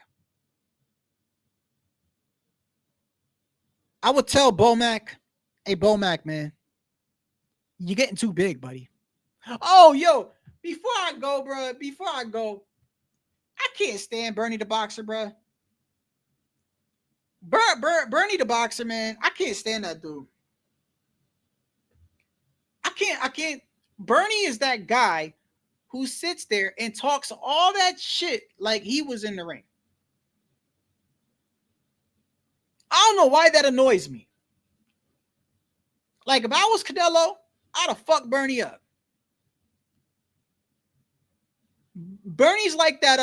I would tell Bomac, hey Bomac, man, you're getting too big, buddy. Oh, yo, before I go, I can't stand Bernie the Boxer, bro. Bernie the boxer, man, I can't stand that dude. I can't. Bernie is that guy who sits there and talks all that shit like he was in the ring. I don't know why that annoys me. Like, if I was Canelo, I'd have fucked Bernie up. Bernie's like that.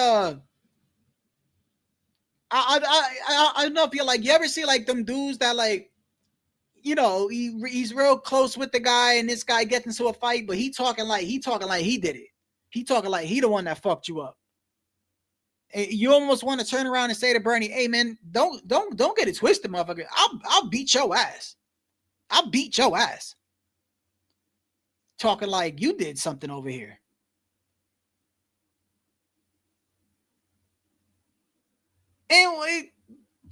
I don't know if you're like, you ever see like them dudes that like, you know, he's real close with the guy, and this guy gets into a fight, but he talking like he did it. He talking like he the one that fucked you up. And you almost want to turn around and say to Bernie, "Hey man, don't get it twisted, motherfucker. I'll beat your ass. I'll beat your ass." Talking like you did something over here. And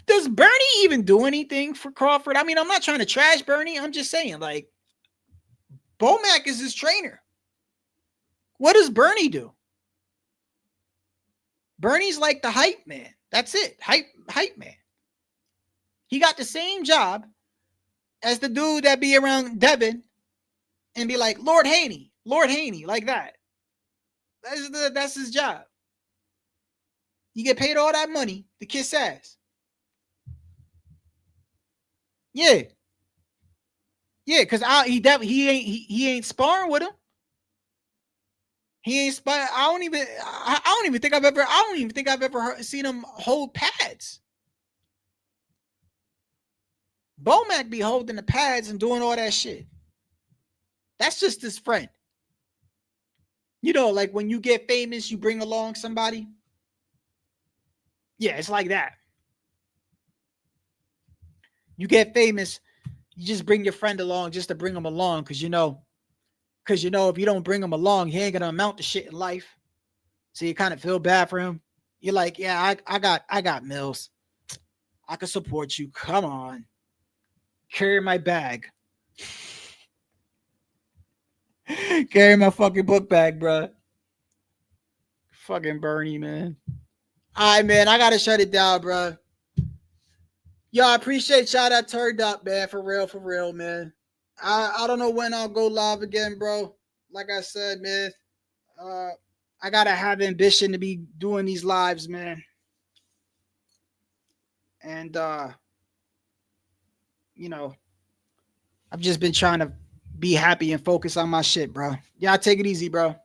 does Bernie even do anything for Crawford? I mean, I'm not trying to trash Bernie. I'm just saying, like, Bomac is his trainer. What does Bernie do? Bernie's like the hype man. That's it. Hype man. He got the same job as the dude that be around Devin and be like, Lord Haney, like that. That's his job. You get paid all that money to kiss ass. Yeah. Yeah, because he ain't sparring with him. He ain't sparring. I don't even think I've ever seen him hold pads. Bomac be holding the pads and doing all that shit. That's just his friend. You know, like when you get famous, you bring along somebody. Yeah, it's like that. You get famous, you just bring your friend along just to bring him along, because you know if you don't bring him along, he ain't gonna amount to shit in life. So you kind of feel bad for him. You're like, yeah, I got Mills. I can support you. Come on, carry my bag. Carry my fucking book bag, bro. Fucking Bernie, man. All right, man, I gotta shut it down, bro. Yo, I appreciate y'all that turned up, man. For real, man. I don't know when I'll go live again, bro. Like I said, man, I gotta have ambition to be doing these lives, man. And you know, I've just been trying to be happy and focus on my shit, bro. Y'all take it easy, bro.